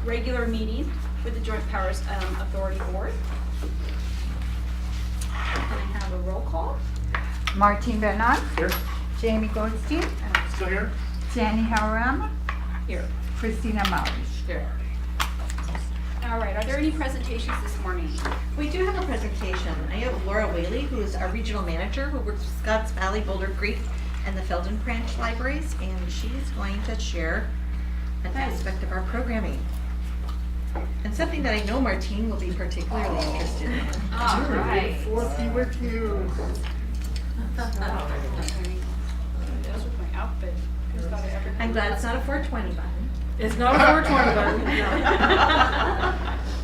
regular meeting with the Joint Powers Authority Board. Can I have a roll call? Martin Bernard, Here. Jamie Goldstein, Still here? Jenny Haram, Here. Christina Maurish. Here. All right, are there any presentations this morning? We do have a presentation. I have Laura Whaley, who is our regional manager who works with Scotts Valley, Boulder Creek, and the Felden Branch Libraries, and she's going to share an aspect of our programming. And something that I know Martine will be particularly interested in. All right. Forth be with you. Those are my outfit. Who's got everything? I'm glad it's not a 420 button. It's not a 420 button,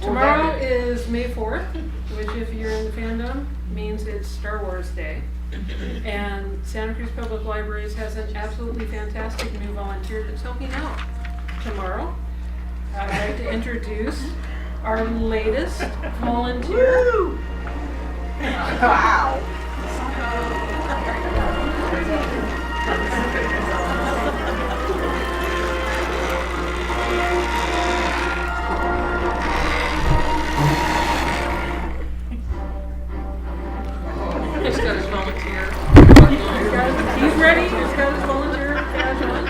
no. Tomorrow is May 4th, which if you're in the fandom, means it's Star Wars Day. And Santa Cruz Public Libraries has an absolutely fantastic new volunteer that's helping out tomorrow. I'd like to introduce our latest volunteer. Wow. He's got his volunteer. He's ready. He's got his volunteer badge on.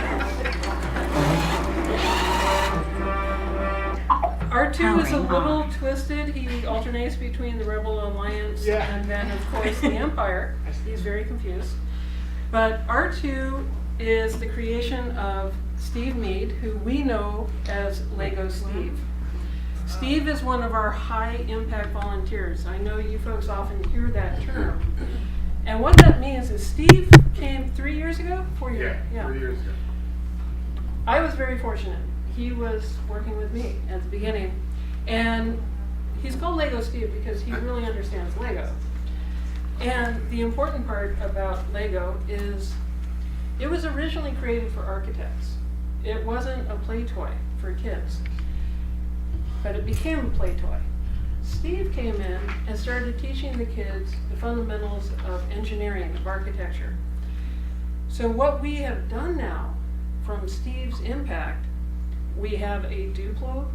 R2 is a little twisted. He alternates between the Rebel Alliance and then, of course, the Empire. He's very confused. But R2 is the creation of Steve Mead, who we know as Lego Steve. Steve is one of our high-impact volunteers. I know you folks often hear that term. And what that means is Steve came 3 years ago? 4 years? Yeah, 3 years ago. I was very fortunate. He was working with me at the beginning. And he's called Lego Steve because he really understands Lego. And the important part about Lego is it was originally created for architects. It wasn't a play toy for kids, but it became a play toy. Steve came in and started teaching the kids the fundamentals of engineering, of architecture. So what we have done now, from Steve's impact, we have a Duplo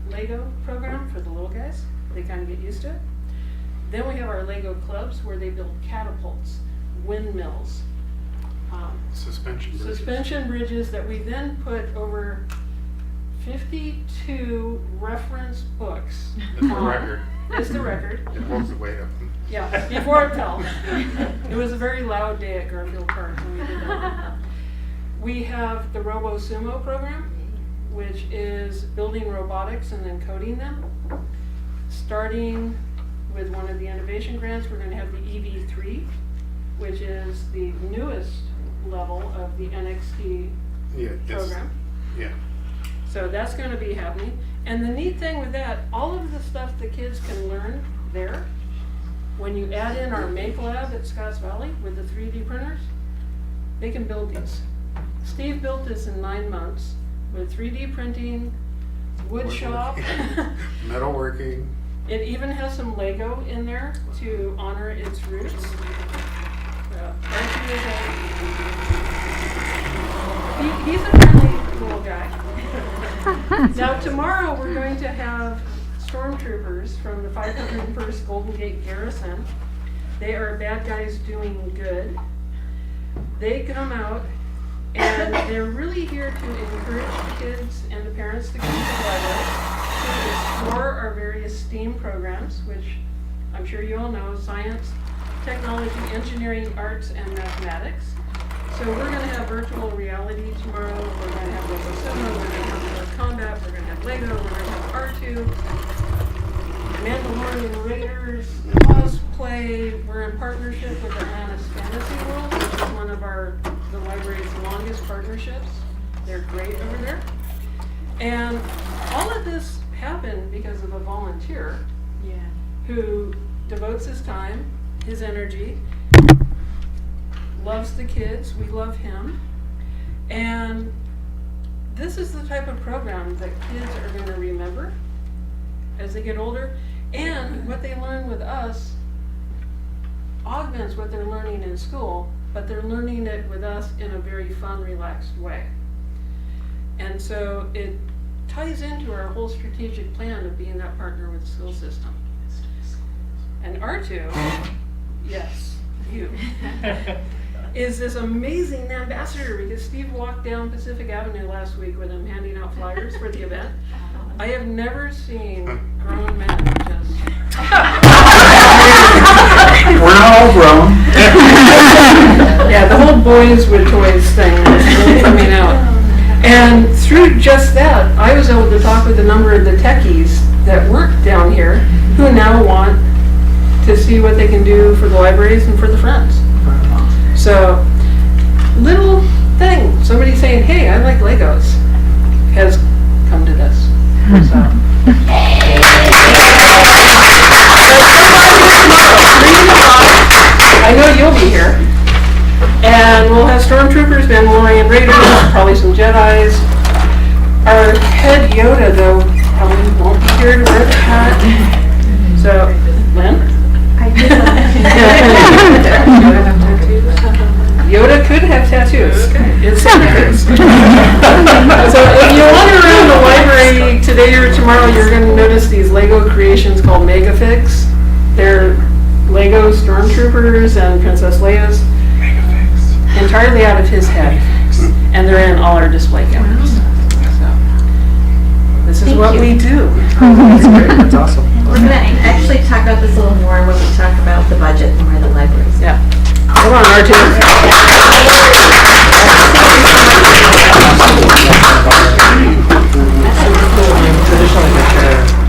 Lego program for the little guys. They kind of get used to it. Then we have our Lego clubs where they build catapults, windmills, suspension bridges that we then put over 52 reference books. That's the record. It's the record. It holds the weight up. Yeah, before it fell. It was a very loud day at Garfield Park when we did that. We have the Robo Sumo program, which is building robotics and then coding them. Starting with one of the innovation grants, we're going to have the EV3, which is the newest level of the NXT program. Yeah. So that's going to be happening. And the neat thing with that, all of the stuff the kids can learn there, when you add in our Make Lab at Scotts Valley with the 3D printers, they can build these. Steve built this in 9 months with 3D printing, wood shop. Metalworking. It even has some Lego in there to honor its roots. He's a friendly little guy. Now tomorrow we're going to have stormtroopers from the 501st Golden Gate Garrison. They are bad guys doing good. They come out and they're really here to encourage the kids and the parents to come to the library to explore our various STEAM programs, which I'm sure you all know: science, technology, engineering, arts, and mathematics. So we're going to have virtual reality tomorrow. We're going to have Lego Cinema, we're going to have Lego Combat, we're going to have Lego, we're going to have R2, Mandalorian Raiders, cosplay. We're in partnership with Atlantis Fantasy World, which is one of the library's longest partnerships. They're great over there. And all of this happened because of a volunteer who devotes his time, his energy, loves the kids, we love him, and this is the type of program that kids are going to remember as they get older, and what they learn with us augments what they're learning in school, but they're learning it with us in a very fun, relaxed way. And so it ties into our whole strategic plan of being that partner with the school system. And R2, yes, you, is this amazing ambassador because Steve walked down Pacific Avenue last week with him handing out flyers for the event. I have never seen grown men just... We're not all grown. Yeah, the whole boys with toys thing is really coming out. And through just that, I was able to talk with a number of the techies that work down here who now want to see what they can do for the libraries and for the Friends. So, little thing, somebody saying, hey, I like Legos, has come to this. So. I know you'll be here. And we'll have stormtroopers, Mandalorian Raiders, probably some Jedis. Our head Yoda, though, probably won't be here to wear the hat. So, Lynn? Yoda could have tattoos. It's tattoos. So if you wander around the library today or tomorrow, you're going to notice these Lego creations called Megafix. They're Lego stormtroopers and Princess Leia's entirely out of his head. And they're in all our display cabinets. So this is what we do. That's great. That's awesome. We're going to actually talk about this a little more when we talk about the budget and where the libraries. Yeah. Come on, R2.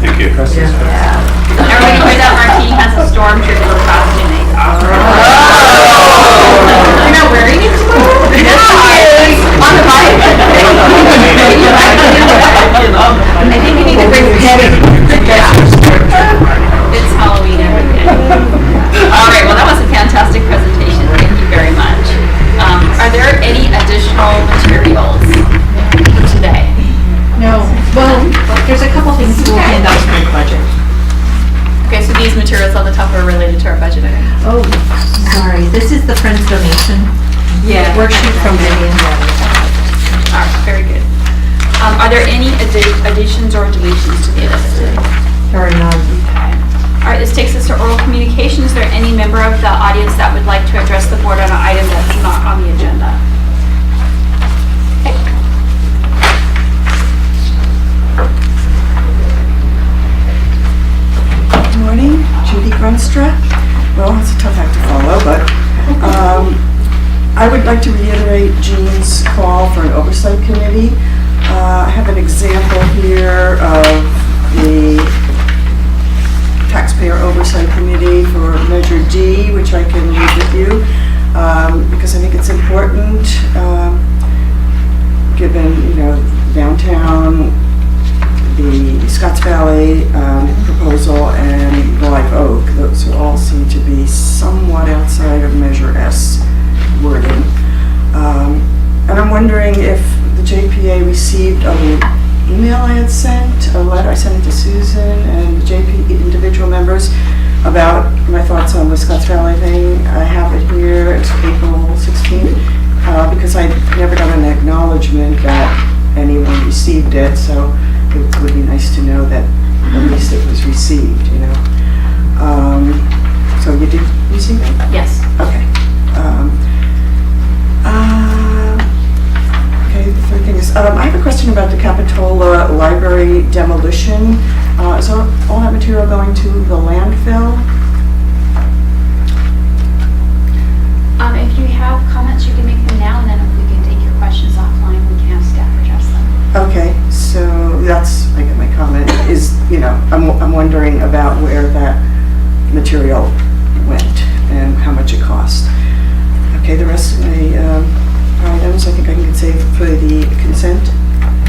Thank you. Everybody hear that Martine has a stormtrooper costume. You're not wearing it tomorrow? Yes, she is. On the bike. I think you need to bring Penny. It's Halloween every day. All right, well, that was a fantastic presentation. Thank you very much. Are there any additional materials for today? No. Well, there's a couple things we'll hand out for the budget. Okay, so these materials on the top are related to our budget, I think. Oh, sorry. This is the Friends donation. Yeah. Worksheet from Vivian. All right, very good. Are there any additions or deletions to the agenda? There are none. Okay. All right, this takes us to oral communication. Is there any member of the audience that would like to address the board on an item that's not on the agenda? Okay. Good morning, Judy Grunstra. Well, it's a tough act to follow, but I would like to reiterate Jean's call for an oversight committee. I have an example here of the Taxpayer Oversight Committee for Measure D, which I can read with you because I think it's important given, downtown, the Scotts Valley proposal, and the Live Oak. Those all seem to be somewhat outside of Measure S wording. And I'm wondering if the JPA received an email I had sent, a letter, I sent it to Susan and the JP individual members about my thoughts on the Scotts Valley thing. I have it here, it's April 16th, because I never got an acknowledgement that anyone received it, so it would be nice to know that at least it was received, So you did receive it? Yes. Okay. Okay, the third thing is, I have a question about the Capitola Library demolition. Is all that material going to the landfill? If you have comments, you can make them now, and then if we can take your questions offline, we can have staff address them. Okay, so that's, I get my comment, is, I'm wondering about where that material went and how much it cost. Okay, the rest of my items, I think I can save for the consent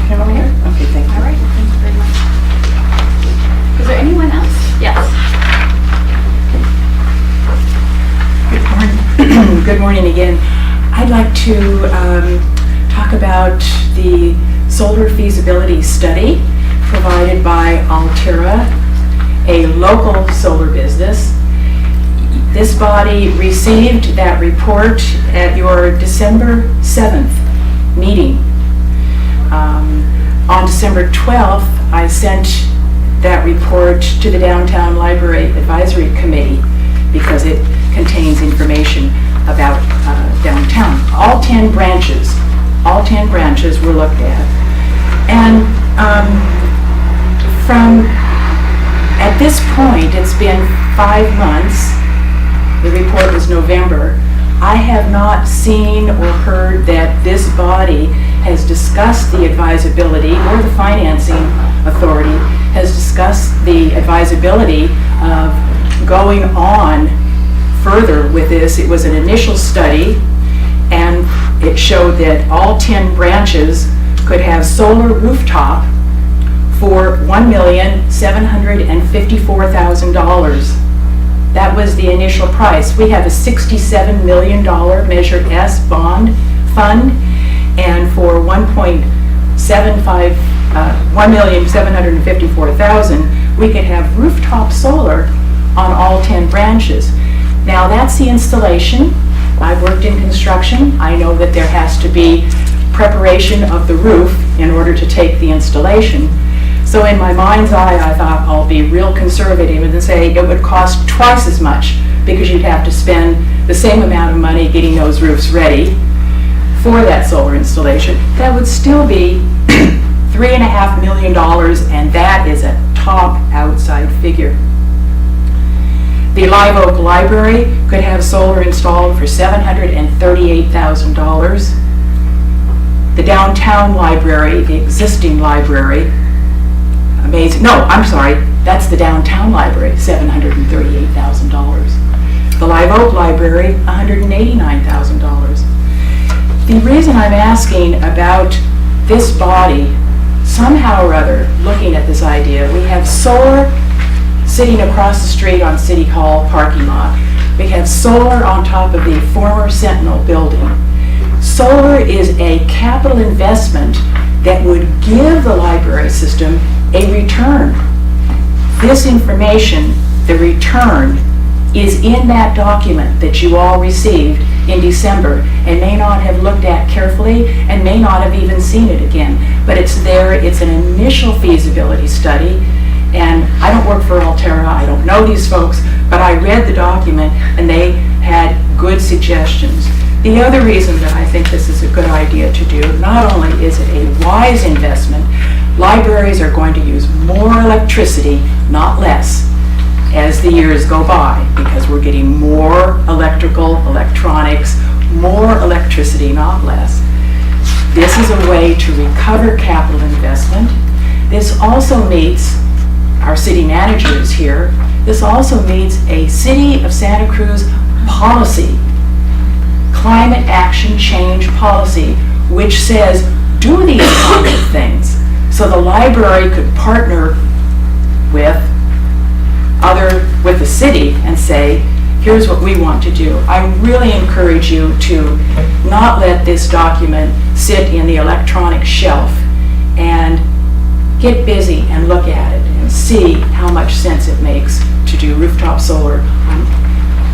calendar. Okay, thank you. All right, thank you very much. Is there anyone else? Yes. Good morning again. I'd like to talk about the solar feasibility study provided by Altera, a local solar business. This body received that report at your December 7th meeting. On December 12th, I sent that report to the Downtown Library Advisory Committee because it contains information about downtown. All 10 branches were looked at. And at this point, it's been 5 months, the report was November, I have not seen or heard that this body has discussed the advisability, or the financing authority has discussed the advisability of going on further with this. It was an initial study, and it showed that all 10 branches could have solar rooftop for $1,754,000. That was the initial price. We have a $67 million Measure S bond fund, and for $1,754,000, we could have rooftop solar on all 10 branches. Now that's the installation. I've worked in construction. I know that there has to be preparation of the roof in order to take the installation. So in my mind's eye, I thought I'll be real conservative and say it would cost twice as much, because you'd have to spend the same amount of money getting those roofs ready for that solar installation. That would still be $3.5 million, and that is a top outside figure. The Live Oak Library could have solar installed for $738,000. The Downtown Library, the existing library, amazing, no, I'm sorry, that's the Downtown Library, $738,000. The Live Oak Library, $189,000. The reason I'm asking about this body, somehow or other, looking at this idea, we have solar sitting across the street on City Hall parking lot. We have solar on top of the former Sentinel building. Solar is a capital investment that would give the library system a return. This information, the return, is in that document that you all received in December and may not have looked at carefully and may not have even seen it again. But it's there, it's an initial feasibility study, and I don't work for Altera, I don't know these folks, but I read the document and they had good suggestions. The other reason that I think this is a good idea to do, not only is it a wise investment, libraries are going to use more electricity, not less, as the years go by, because we're getting more electrical, electronics, more electricity, not less. This is a way to recover capital investment. This also meets, our city manager is here, this also meets a City of Santa Cruz policy, climate action change policy, which says do these kind of things. So the library could partner with the city and say, here's what we want to do. I really encourage you to not let this document sit in the electronic shelf, and get busy and look at it and see how much sense it makes to do rooftop solar.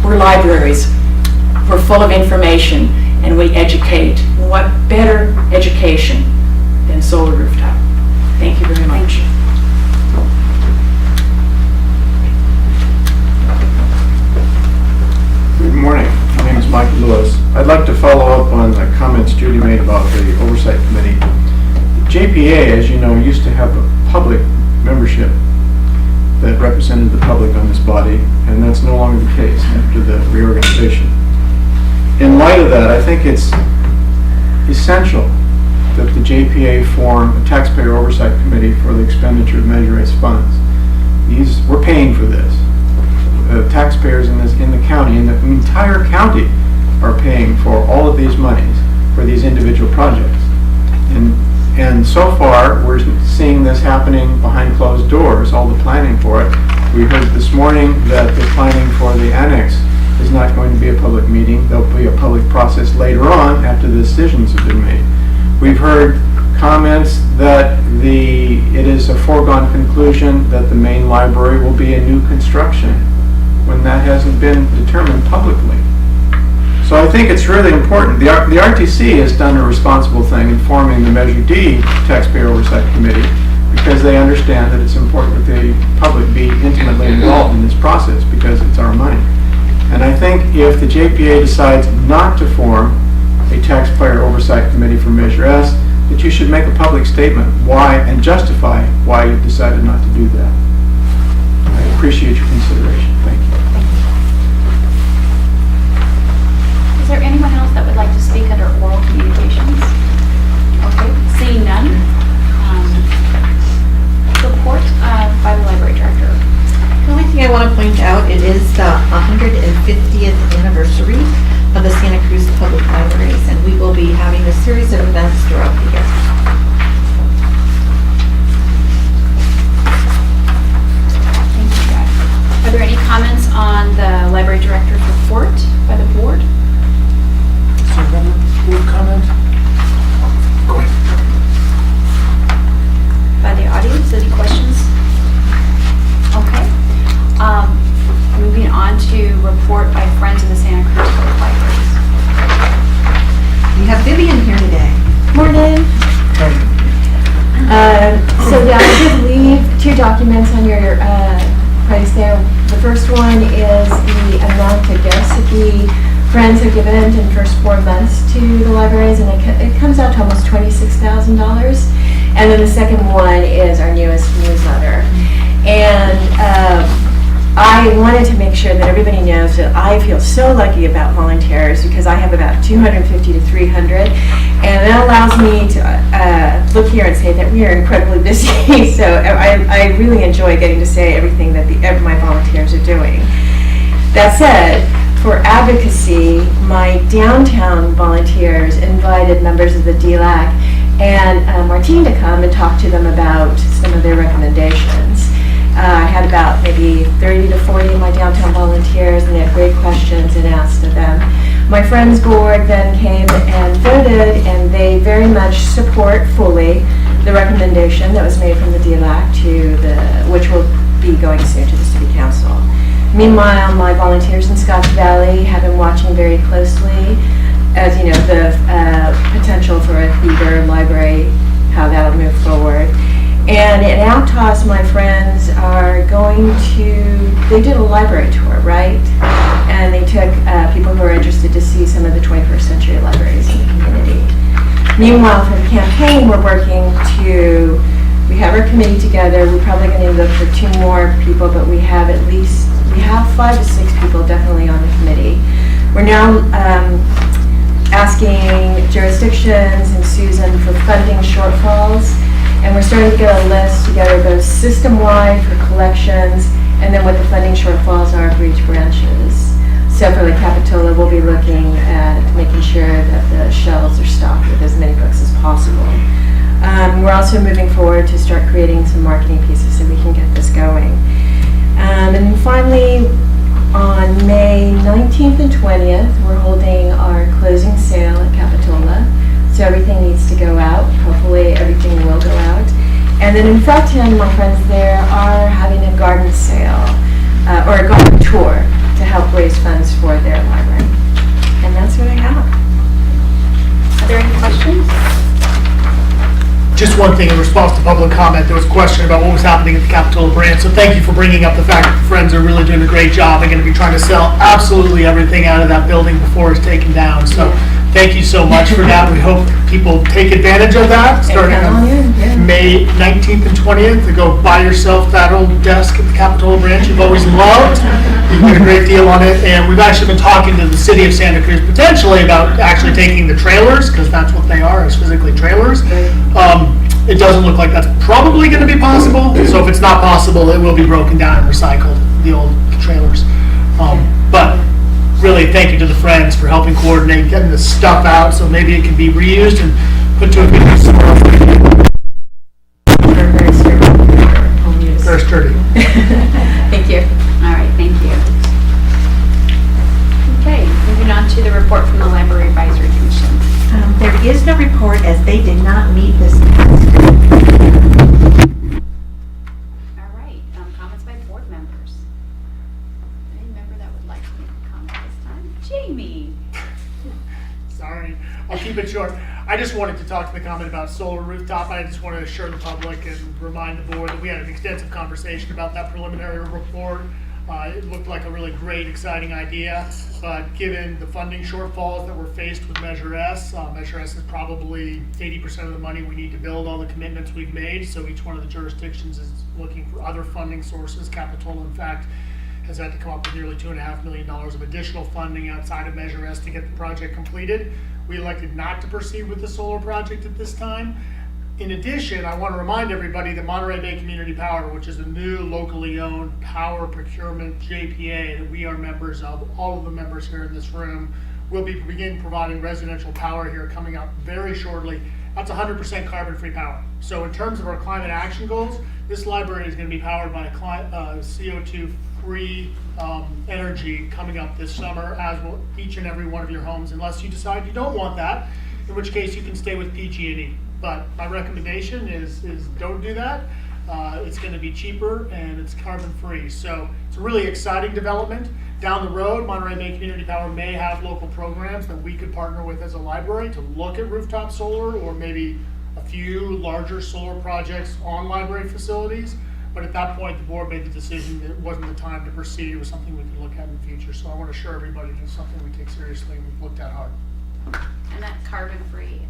We're libraries. We're full of information, and we educate. What better education than solar rooftop? Thank you very much. Good morning. My name is Mike Lewis. I'd like to follow up on the comments Judy made about the Oversight Committee. The JPA, as you know, used to have a public membership that represented the public on this body, and that's no longer the case after the reorganization. In light of that, I think it's essential that the JPA form a taxpayer oversight committee for the expenditure of Measure S funds. We're paying for this. Taxpayers in the county, and the entire county, are paying for all of these monies for these individual projects. And so far, we're seeing this happening behind closed doors, all the planning for it. We heard this morning that the planning for the annex is not going to be a public meeting. There'll be a public process later on after the decisions have been made. We've heard comments that it is a foregone conclusion that the main library will be a new construction, when that hasn't been determined publicly. So I think it's really important. The RTC has done a responsible thing in forming the Measure D Taxpayer Oversight Committee because they understand that it's important that the public be intimately involved in this process because it's our money. And I think if the JPA decides not to form a Taxpayer Oversight Committee for Measure S, that you should make a public statement why and justify why you've decided not to do that. I appreciate your consideration. Thank you. Is there anyone else that would like to speak under oral communications? Okay, seeing none. Report by the library director. The only thing I want to point out, it is the 150th anniversary of the Santa Cruz Public Libraries, and we will be having a series of events throughout the year. Thank you, Jack. Are there any comments on the library director's report by the board? Board comment? Go ahead. By the audience, any questions? Okay. Moving on to report by Friends of the Santa Cruz Public Libraries. We have Vivian here today. Morning. So yeah, I did leave 2 documents on your price there. The first one is the amount of gifts that the Friends have given in the first 4 months to the libraries, and it comes out to almost $26,000. And then the second one is our newest newsletter. And I wanted to make sure that everybody knows that I feel so lucky about volunteers because I have about 250 to 300, and that allows me to look here and say that we are incredibly busy. So I really enjoy getting to say everything that my volunteers are doing. That said, for advocacy, my downtown volunteers invited members of the DLAC and Martine to come and talk to them about some of their recommendations. I had about maybe 30 to 40 of my downtown volunteers, and they had great questions and asked of them. My Friends Board then came and voted, and they very much support fully the recommendation that was made from the DLAC which will be going soon to the City Council. Meanwhile, my volunteers in Scotts Valley have been watching very closely, as you know, the potential for a theater library, how that'll move forward. And in Aptos, my friends are they did a library tour, right? And they took people who are interested to see some of the 21st century libraries in the community. Meanwhile, for the campaign, we have our committee together. We're probably going to look for 2 more people, but we have 5 to 6 people definitely on the committee. We're now asking jurisdictions and Susan for funding shortfalls, and we're starting to get a list together both system-wide for collections and then what the funding shortfalls are for each branches. So for the Capitola, we'll be looking at making sure that the shelves are stocked with as many books as possible. We're also moving forward to start creating some marketing pieces so we can get this going. And finally, on May 19th and 20th, we're holding our closing sale at Capitola. So everything needs to go out. Hopefully everything will go out. And then in Felton, my friends there are having a garden sale, or a garden tour to help raise funds for their library. And that's what I have. Are there any questions? Just one thing in response to public comment, there was a question about what was happening at the Capitola branch. So thank you for bringing up the fact that the Friends are really doing a great job. They're going to be trying to sell absolutely everything out of that building before it's taken down. So thank you so much for that. We hope people take advantage of that starting on May 19th and 20th to go buy yourself that old desk at the Capitola branch you've always loved. You get a great deal on it. And we've actually been talking to the city of Santa Cruz potentially about actually taking the trailers, because that's what they are, is physically trailers. It doesn't look like that's probably going to be possible. So if it's not possible, it will be broken down and recycled, the old trailers. But really, thank you to the Friends for helping coordinate getting this stuff out so maybe it can be reused and put to a good use tomorrow. They're very sturdy. Home use. Very sturdy. Thank you. All right, thank you. Okay, moving on to the report from the Library Advisory Commission. There is no report as they did not meet this past. All right, comments by board members. Any member that would like to make a comment this time? Jamie. I'll keep it short. I just wanted to talk to the comment about solar rooftop. I just want to assure the public and remind the board that we had an extensive conversation about that preliminary report. It looked like a really great, exciting idea, but given the funding shortfalls that we're faced with Measure S, Measure S is probably 80% of the money we need to build all the commitments we've made, so each one of the jurisdictions is looking for other funding sources. Capitola, in fact, has had to come up with nearly $2.5 million of additional funding outside of Measure S to get the project completed. We elected not to proceed with the solar project at this time. In addition, I want to remind everybody that Monterey Bay Community Power, which is a new locally owned power procurement JPA that we are members of, all of the members here in this room, will be begin providing residential power here coming up very shortly. That's 100% carbon-free power. So in terms of our climate action goals, this library is going to be powered by CO2-free energy coming up this summer, as will each and every one of your homes, unless you decide you don't want that, in which case you can stay with PG&E. But my recommendation is don't do that. It's going to be cheaper and it's carbon free. So it's a really exciting development. Down the road, Monterey Bay Community Power may have local programs that we could partner with as a library to look at rooftop solar, or maybe a few larger solar projects on library facilities. But at that point, the board made the decision that it wasn't the time to proceed. It was something we could look at in the future. So I want to assure everybody that it's something we take seriously and we've looked at hard. And that carbon-free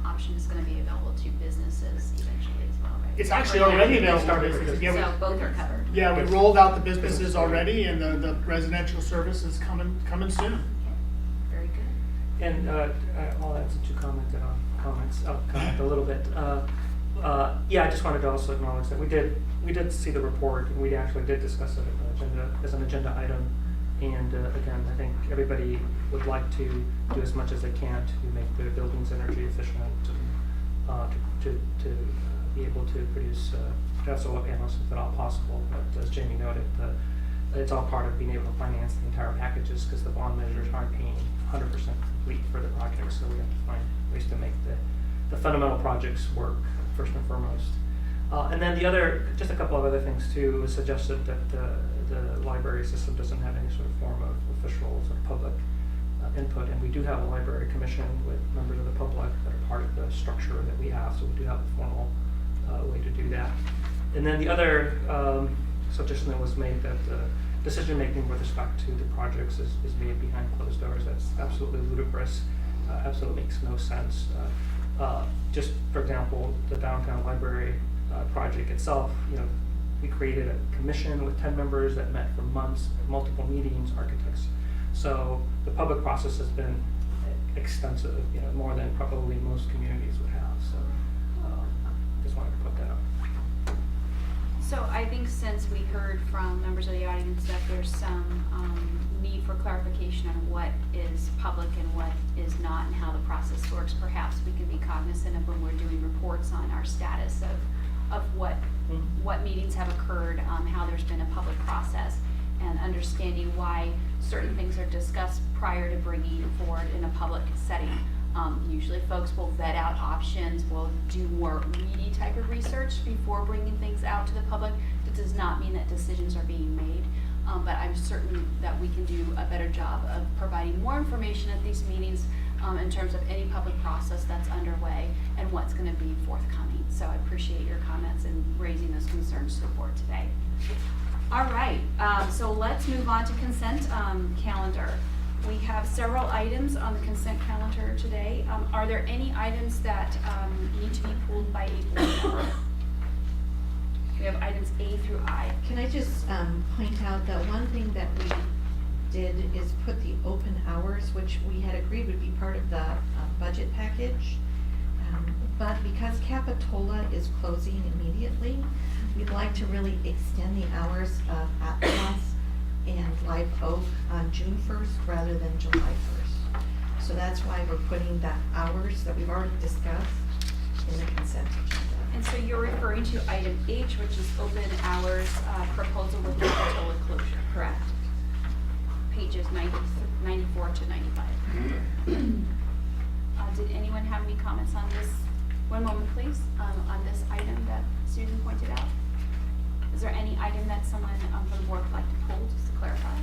option is going to be available to businesses eventually as well, right? It's actually already available to businesses. So both are covered. Yeah, we rolled out the businesses already, and the residential service is coming soon. Very good. And I'll add some comments. I'll comment a little bit. Yeah, I just wanted to also acknowledge that we did see the report, and we actually did discuss it as an agenda item. And again, I think everybody would like to do as much as they can to make their buildings energy efficient, to be able to produce have solar panels if at all possible. But as Jamie noted, it's all part of being able to finance the entire packages, because the bond measures aren't paying 100% complete for the project. So we have to find ways to make the fundamental projects work first and foremost. And then just a couple of other things too, was suggested that the library system doesn't have any sort of form of official sort of public input, and we do have a library commission with members of the public that are part of the structure that we have, so we do have a formal way to do that. And then the other suggestion that was made, that decision making with respect to the projects is made behind closed doors. That's absolutely ludicrous, absolutely makes no sense. Just for example, the downtown library project itself, we created a commission with 10 members that met for months, multiple meetings, architects. So the public process has been extensive, more than probably most communities would have. So just wanted to put that up. So I think since we heard from members of the audience that there's some need for clarification on what is public and what is not, and how the process works, perhaps we can be cognizant of when we're doing reports on our status of what meetings have occurred, how there's been a public process, and understanding why certain things are discussed prior to bringing forward in a public setting. Usually folks will vet out options, will do more meaty type of research before bringing things out to the public. That does not mean that decisions are being made, but I'm certain that we can do a better job of providing more information at these meetings in terms of any public process that's underway and what's going to be forthcoming. So I appreciate your comments and raising those concerns to the board today. All right, so let's move on to consent calendar. We have several items on the consent calendar today. Are there any items that need to be pulled by a board member? We have items A through I. Can I just point out that one thing that we did is put the open hours, which we had agreed would be part of the budget package. But because Capitola is closing immediately, we'd like to really extend the hours of Atlas and Live Oak on June 1st rather than July 1st. So that's why we're putting the hours that we've already discussed in the consent agenda. And so you're referring to item H, which is open hours proposal with Capitola closure. Correct. Pages 94 to 95. Did anyone have any comments on this? One moment, please, on this item that Susan pointed out. Is there any item that someone from the board would like to pull, just to clarify?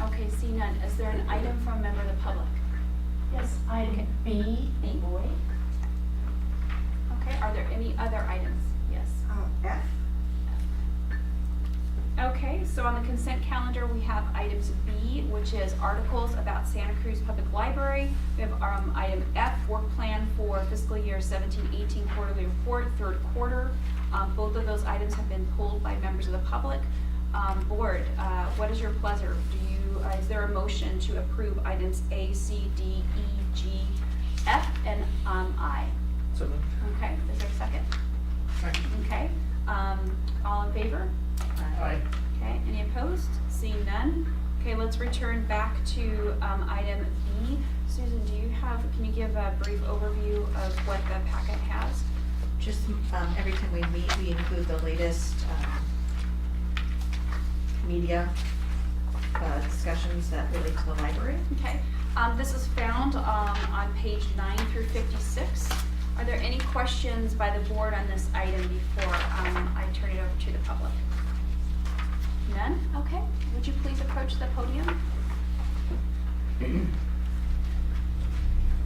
Okay, see none. Is there an item from a member of the public? Yes, item B, boy. Okay, are there any other items? Yes. F. Okay, so on the consent calendar, we have items B, which is articles about Santa Cruz Public Library. We have item F, work plan for fiscal year 17-18 quarterly report, third quarter. Both of those items have been pulled by members of the public. Board, what is your pleasure? Is there a motion to approve items A, C, D, E, G, F, and I? So moved. Okay, is there a second? Second. Okay, all in favor? Aye. Okay, any opposed? Seeing none. Okay, let's return back to item B. Susan, can you give a brief overview of what the packet has? Just every time we meet, we include the latest media discussions that relate to the library. Okay, this is found on page 9 through 56. Are there any questions by the board on this item before I turn it over to the public? None? Okay, would you please approach the podium?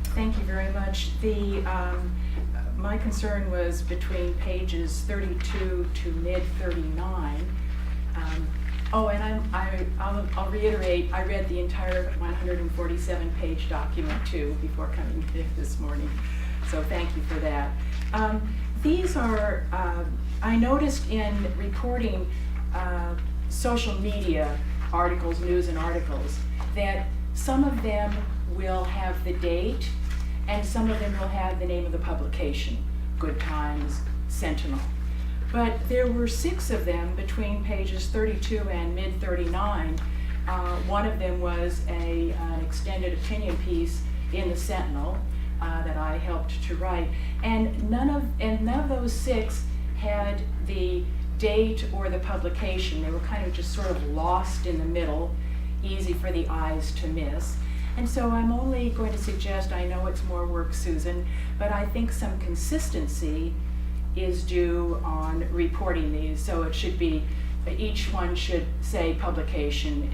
Thank you very much. My concern was between pages 32 to mid 39. And I'll reiterate, I read the entire 147-page document too before coming here this morning. So thank you for that. These are, I noticed in reporting social media articles, news and articles, that some of them will have the date and some of them will have the name of the publication, Good Times, Sentinel. But there were 6 of them between pages 32 and mid 39. One of them was an extended opinion piece in the Sentinel that I helped to write, and none of those 6 had the date or the publication. They were kind of just sort of lost in the middle, easy for the eyes to miss. And so I'm only going to suggest, I know it's more work, Susan, but I think some consistency is due on reporting these. So it should be, each one should say publication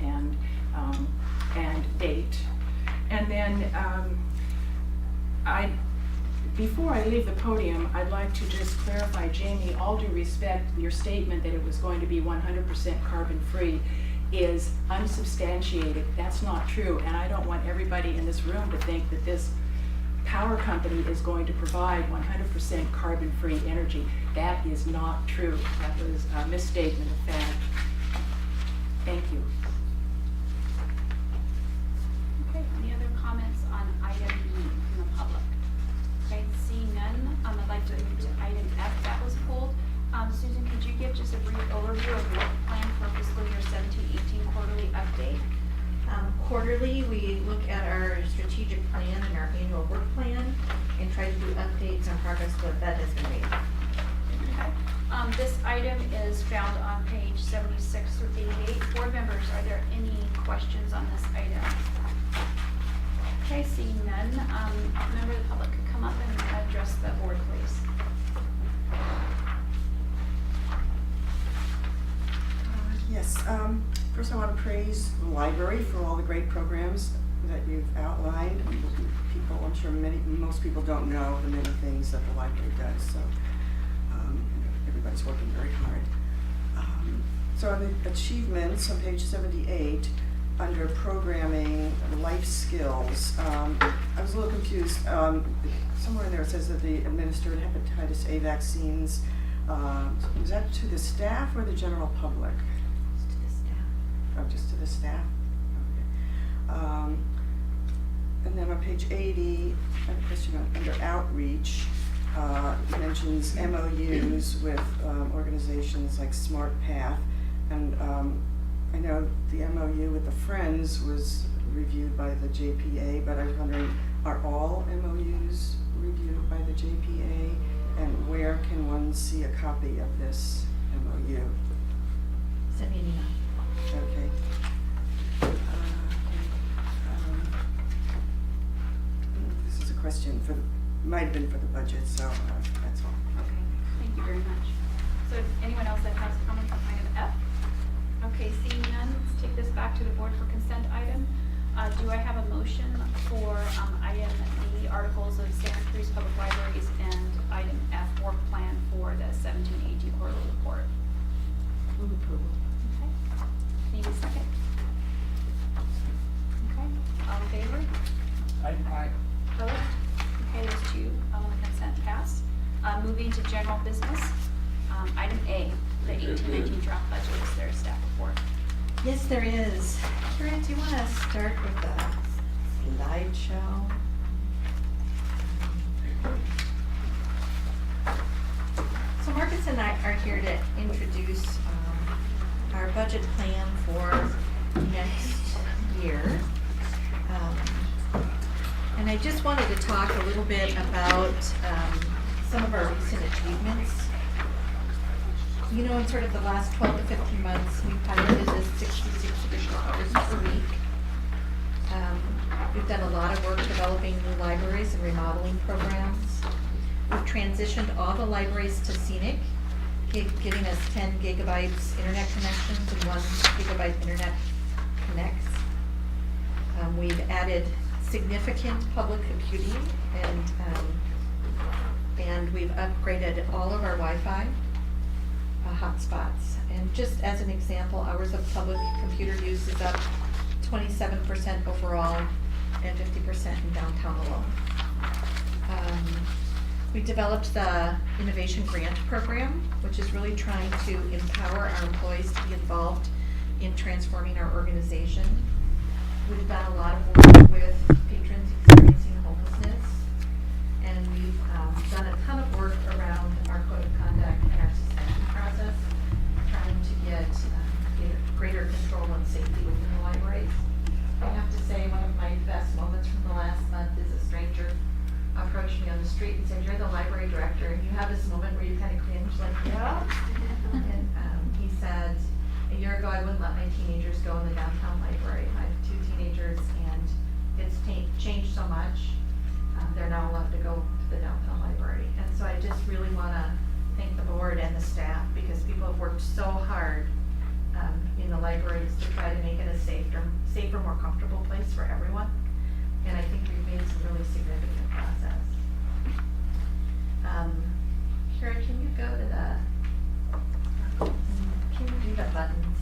and date. And then before I leave the podium, I'd like to just clarify, Jamie, all due respect, your statement that it was going to be 100% carbon-free is unsubstantiated. That's not true, and I don't want everybody in this room to think that this power company is going to provide 100% carbon-free energy. That is not true. That was a misstatement of fact. Thank you. Okay, any other comments on item B from the public? Okay, seeing none, I'd like to move to item F that was pulled. Susan, could you give just a brief overview of work plan for fiscal year 17-18 quarterly update? Quarterly, we look at our strategic plan and our annual work plan and try to do updates on progress that has been made. Okay. This item is found on page 76 through 88. Board members, are there any questions on this item? Okay, seeing none, a member of the public could come up and address the board, please. Yes, first I want to praise the library for all the great programs that you've outlined. People, I'm sure most people don't know the many things that the library does, so everybody's working very hard. So on the achievements on page 78, under programming, life skills, I was a little confused. Somewhere in there it says that the administered hepatitis A vaccines, is that to the staff or the general public? To the staff. Oh, just to the staff? Okay. And then on page 80, I have a question under outreach. It mentions MOUs with organizations like Smart Path. And I know the MOU with the Friends was reviewed by the JPA, but I was wondering, are all MOUs reviewed by the JPA? And where can one see a copy of this MOU? Send me an email. Okay. This is a question might have been for the budget, so that's all. Okay, thank you very much. So anyone else that has comments on item F? Okay, seeing none, let's take this back to the board for consent item. Do I have a motion for item E, Articles of Santa Cruz Public Libraries, and item F, Work Plan for the 17-18 quarterly report? Move approval. Okay. Need a second? Okay, all in favor? Aye. Opposed? Okay, there's two on the consent pass. Moving to general business, item A, the 18-19 draft budget, is there a staff report? Yes, there is. Karen, do you want to start with the slideshow? So Marcus and I are here to introduce our budget plan for next year. And I just wanted to talk a little bit about some of our recent achievements. You know, in sort of the last 12 to 15 months, we've piloted this 66 additional hours per week. We've done a lot of work developing new libraries and remodeling programs. We've transitioned all the libraries to Scenic, giving us 10 gigabytes internet connections and 1 gigabyte internet connects. We've added significant public computing and we've upgraded all of our Wi-Fi hotspots. And just as an example, hours of public computer use is up 27% overall and 50% in downtown alone. We developed the Innovation Grant Program, which is really trying to empower our employees to be involved in transforming our organization. We've done a lot of work with patrons experiencing homelessness, and we've done a ton of work around our code of conduct and our suspension process, trying to get greater control and safety within the libraries. I have to say, one of my best moments from the last month is a stranger approached me on the street and said, "You're the library director," and you have this moment where you kind of cringe, like, yeah. And he said, "A year ago, I wouldn't let my teenagers go in the downtown library. I have 2 teenagers, and it's changed so much. They're now allowed to go to the downtown library." And so I just really want to thank the board and the staff, because people have worked so hard in the libraries to try to make it a safer, more comfortable place for everyone. And I think we've made some really significant process. Kara, can you go to can you do the buttons?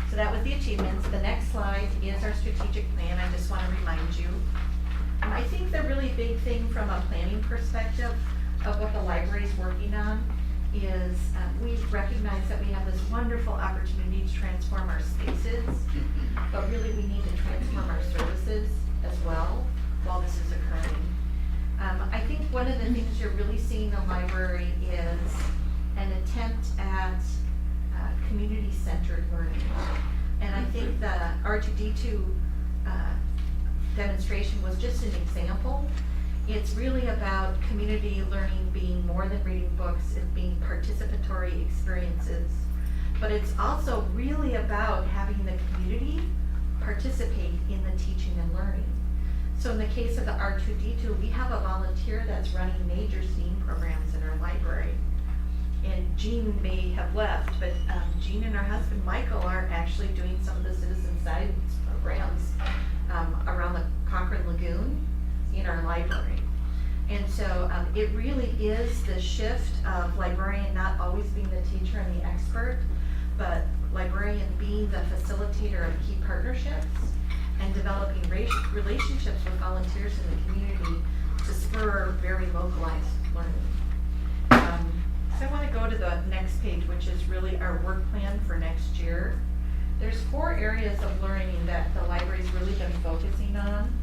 So that was the achievements. The next slide is our strategic plan. I just want to remind you. I think the really big thing from a planning perspective of what the library is working on is we've recognized that we have this wonderful opportunity to transform our spaces, but really we need to transform our services as well while this is occurring. I think one of the things you're really seeing in the library is an attempt at community-centered learning. And I think the R2D2 demonstration was just an example. It's really about community learning being more than reading books, it's being participatory experiences. But it's also really about having the community participate in the teaching and learning. So in the case of the R2D2, we have a volunteer that's running major STEAM programs in our library. And Jean may have left, but Jean and her husband Michael are actually doing some of the citizen science programs around the Cochrane Lagoon in our library. And so it really is the shift of librarian not always being the teacher and the expert, but librarian being the facilitator of key partnerships and developing relationships with volunteers in the community to spur very localized learning. So I want to go to the next page, which is really our work plan for next year. There's 4 areas of learning that the library's really been focusing on.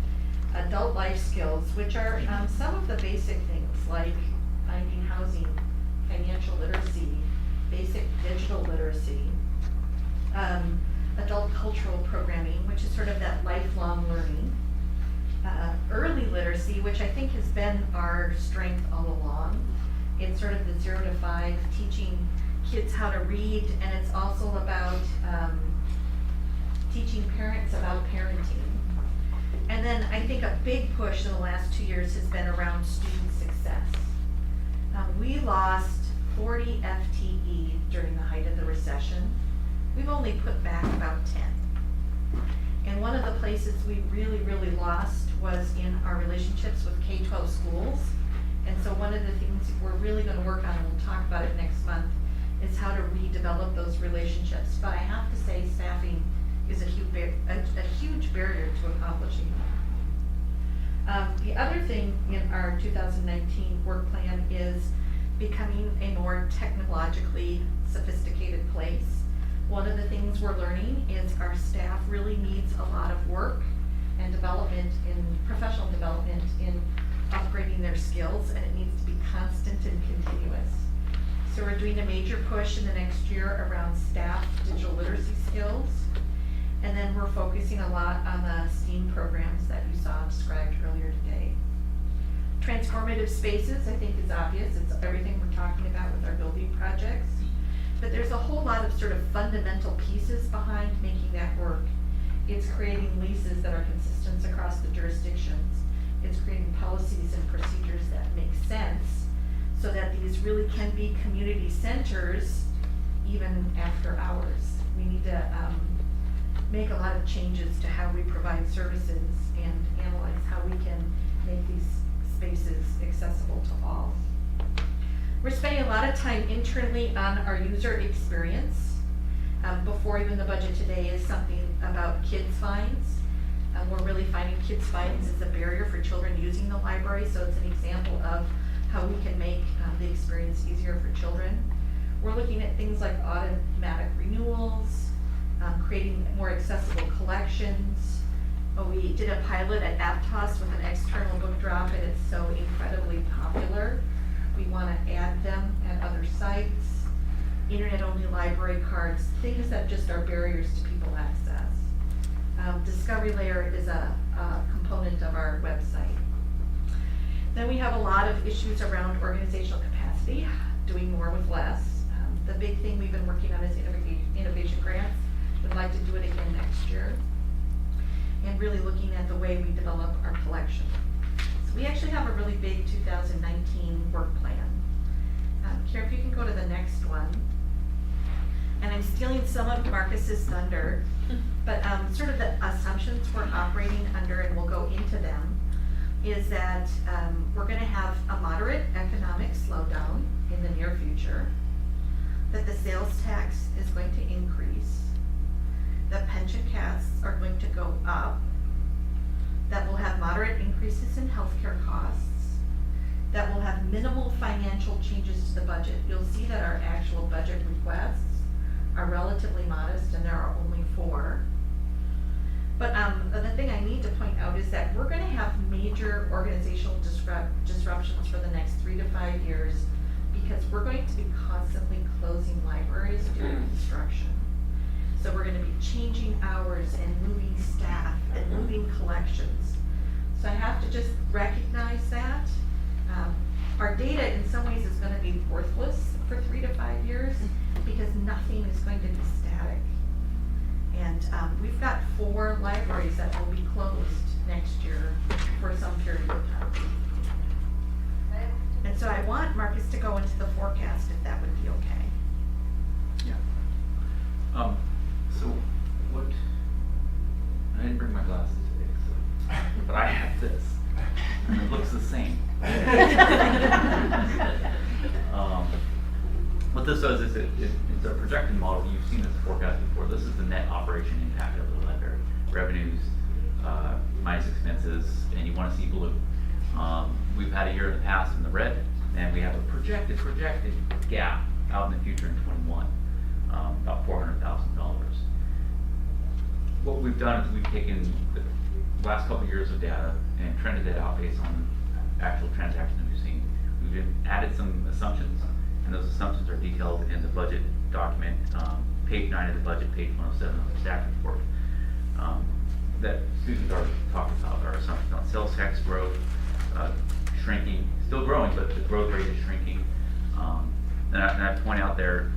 Adult life skills, which are some of the basic things like finding housing, financial literacy, basic digital literacy, adult cultural programming, which is sort of that lifelong learning, early literacy, which I think has been our strength all along. It's sort of the 0 to 5, teaching kids how to read, and it's also about teaching parents about parenting. And then I think a big push in the last 2 years has been around student success. We lost 40 FTE during the height of the recession. We've only put back about 10. And one of the places we really lost was in our relationships with K-12 schools. And so one of the things we're really gonna work on, and we'll talk about it next month, is how to redevelop those relationships. But I have to say, staffing is a huge barrier to accomplishing that. The other thing in our 2019 work plan is becoming a more technologically sophisticated place. One of the things we're learning is our staff really needs a lot of work and development professional development in upgrading their skills, and it needs to be constant and continuous. So we're doing a major push in the next year around staff digital literacy skills. And then we're focusing a lot on the STEAM programs that you saw described earlier today. Transformative spaces, I think, is obvious. It's everything we're talking about with our building projects. But there's a whole lot of sort of fundamental pieces behind making that work. It's creating leases that are consistent across the jurisdictions. It's creating policies and procedures that make sense so that these really can be community centers even after hours. We need to make a lot of changes to how we provide services and analyze how we can make these spaces accessible to all. We're spending a lot of time internally on our user experience. Before even the budget today is something about kids fines. We're really finding kids fines as a barrier for children using the library, so it's an example of how we can make the experience easier for children. We're looking at things like automatic renewals, creating more accessible collections. We did a pilot at Aptos with an external book drop, and it's so incredibly popular. We want to add them at other sites. Internet-only library cards, things that just are barriers to people access. Discovery Layer is a component of our website. Then we have a lot of issues around organizational capacity, doing more with less. The big thing we've been working on is innovation grants. We'd like to do it again next year. And really looking at the way we develop our collection. So we actually have a really big 2019 work plan. Kara, if you can go to the next one. And I'm stealing some of Marcus's thunder, but sort of the assumptions we're operating under, and we'll go into them, is that we're going to have a moderate economic slowdown in the near future, that the sales tax is going to increase, that pension costs are going to go up, that we'll have moderate increases in healthcare costs, that will have minimal financial changes to the budget. You'll see that our actual budget requests are relatively modest, and there are only 4. But the thing I need to point out is that we're going to have major organizational disruptions for the next 3 to 5 years, because we're going to be constantly closing libraries during construction. So we're going to be changing hours and moving staff and moving collections. So I have to just recognize that. Our data in some ways is going to be worthless for 3 to 5 years because nothing is going to be static. And we've got 4 libraries that will be closed next year for some period of time. And so I want Marcus to go into the forecast if that would be okay. Yeah. So what, I didn't bring my glasses today, so, but I have this, and it looks the same. What this does is it's a projected model. You've seen this forecast before. This is the net operation impact of the library. Revenues minus expenses, and you want to see blue. We've had a year in the past in the red, and we have a projected gap out in the future in 21, about $400,000. What we've done is we've taken the last couple of years of data and trended it out based on actual transactions we've seen. We've added some assumptions, and those assumptions are detailed in the budget document, page 9 of the budget, page 107 of the staff report. That Susan's already talked about our assumptions on sales tax growth, shrinking, still growing, but the growth rate is shrinking. And I point out there,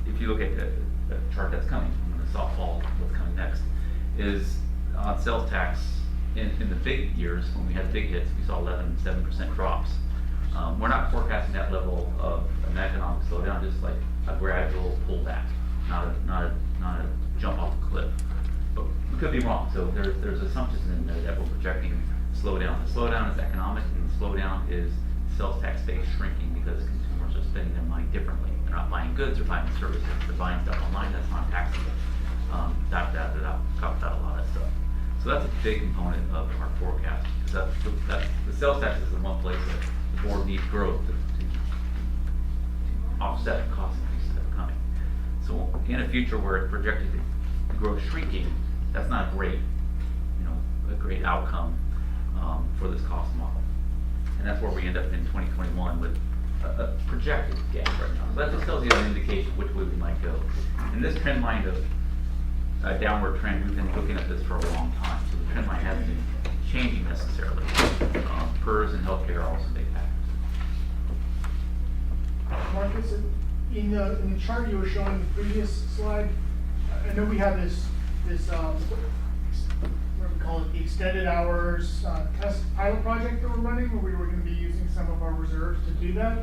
if you look at the chart that's coming, I'm going to softball what's coming next, is on sales tax, in the big years, when we had big hits, we saw 11 and 7% drops. We're not forecasting that level of an economic slowdown, just like a gradual pullback, not a jump off a cliff. but we could be wrong, so there's assumptions in there that we're projecting slowdown. The slowdown is economic, and the slowdown is sales tax base shrinking because consumers are spending their money differently. They're not buying goods, they're buying services, they're buying stuff online that's not taxable. Talked about a lot of stuff. So that's a big component of our forecast, because the sales tax is the one place that the board needs growth to offset the cost increases that are coming. So in a future where it's projected to grow shrinking, that's not a great, a great outcome for this cost model. And that's where we end up in 2021 with a projected gap right now. So that just tells you an indication which way we might go. And this trend line of a downward trend, we've been looking at this for a long time. So the trend line hasn't been changing necessarily. PERS and healthcare are also big factors. Marcus, in the chart you were showing the previous slide, I know we have this what do we call it, the extended hours test pilot project that we're running, where we were going to be using some of our reserves to do that.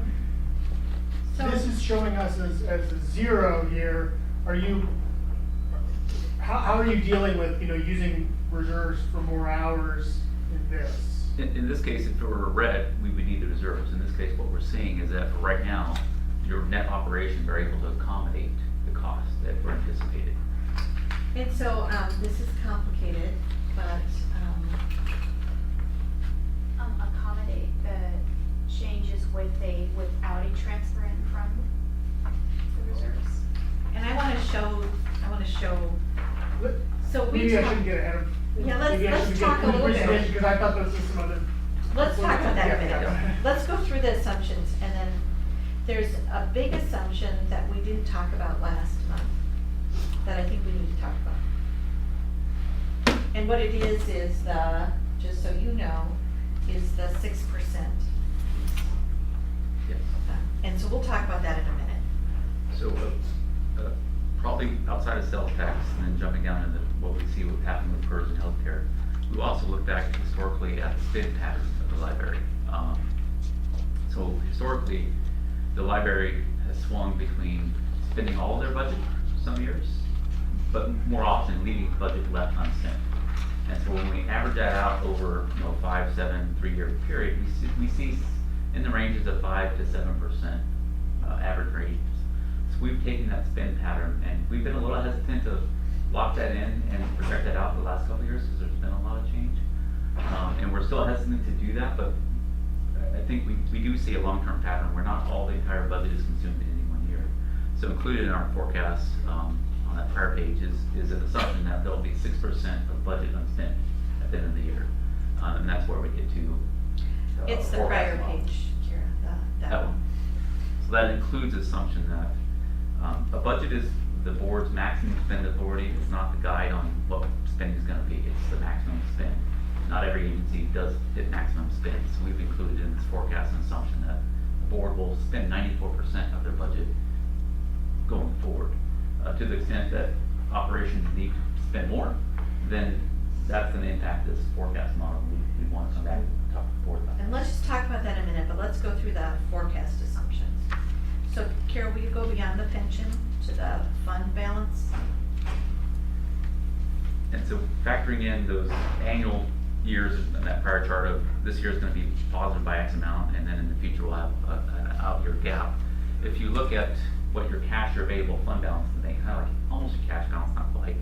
So- This is showing us as a zero here. How are you dealing with, using reserves for more hours in this? In this case, if it were red, we would need the reserves. In this case, what we're seeing is that for right now, your net operations are able to accommodate the costs that were anticipated. And so, this is complicated, but, Accommodate the changes without a transfer in from the reserves. and I wanna show, Let- so we Maybe I talk- shouldn't get ahead of. Yeah, let's- maybe I let's should talk get a little bit. presentation, because I thought this was some other. Let's talk about that a Yeah, minute. yeah. Let's go through the assumptions, and then there's a big assumption that we didn't talk about last month, that I think we need to talk about. And what it is just so you know, is the 6%. Yes. And so we'll talk about that in a minute. So, probably outside of sales tax, and then jumping down into what we see what happened with PERS and healthcare, we also look back historically at the spend patterns of the library. So historically, the library has swung between spending all of their budget some years, but more often leaving the budget left unspent. And so when we average that out over 5, 7, 3-year period, we see in the ranges of 5 to 7% average ranges. So we've taken that spend pattern, and we've been a little hesitant to lock that in and project that out the last couple of years because there's been a lot of change. And we're still hesitant to do that, but I think we do see a long-term pattern where not all the entire budget is consumed in any one year. So included in our forecast on that prior page is an assumption that there'll be 6% of budget unspent at the end of the year. And that's where we get to. It's the forecast prior model. page, Kira, that That one. one. So that includes the assumption that a budget is the board's maximum spend authority. It's not the guide on what spending is going to be. It's the maximum spend. Not every agency does hit maximum spend. So we've included in this forecast an assumption that the board will spend 94% of their budget going forward. To the extent that operations need to spend more, then that's going to impact this forecast model. We want to come back and talk to the board about that. And let's just talk about that in a minute, but let's go through the forecast assumptions. So Carol, will you go beyond the pension to the fund balance? And so factoring in those annual years in that prior chart of this year is going to be positive by X amount, and then in the future we'll have an out-year gap. If you look at what your cash or available fund balance is, kind of like almost your cash balance, not quite.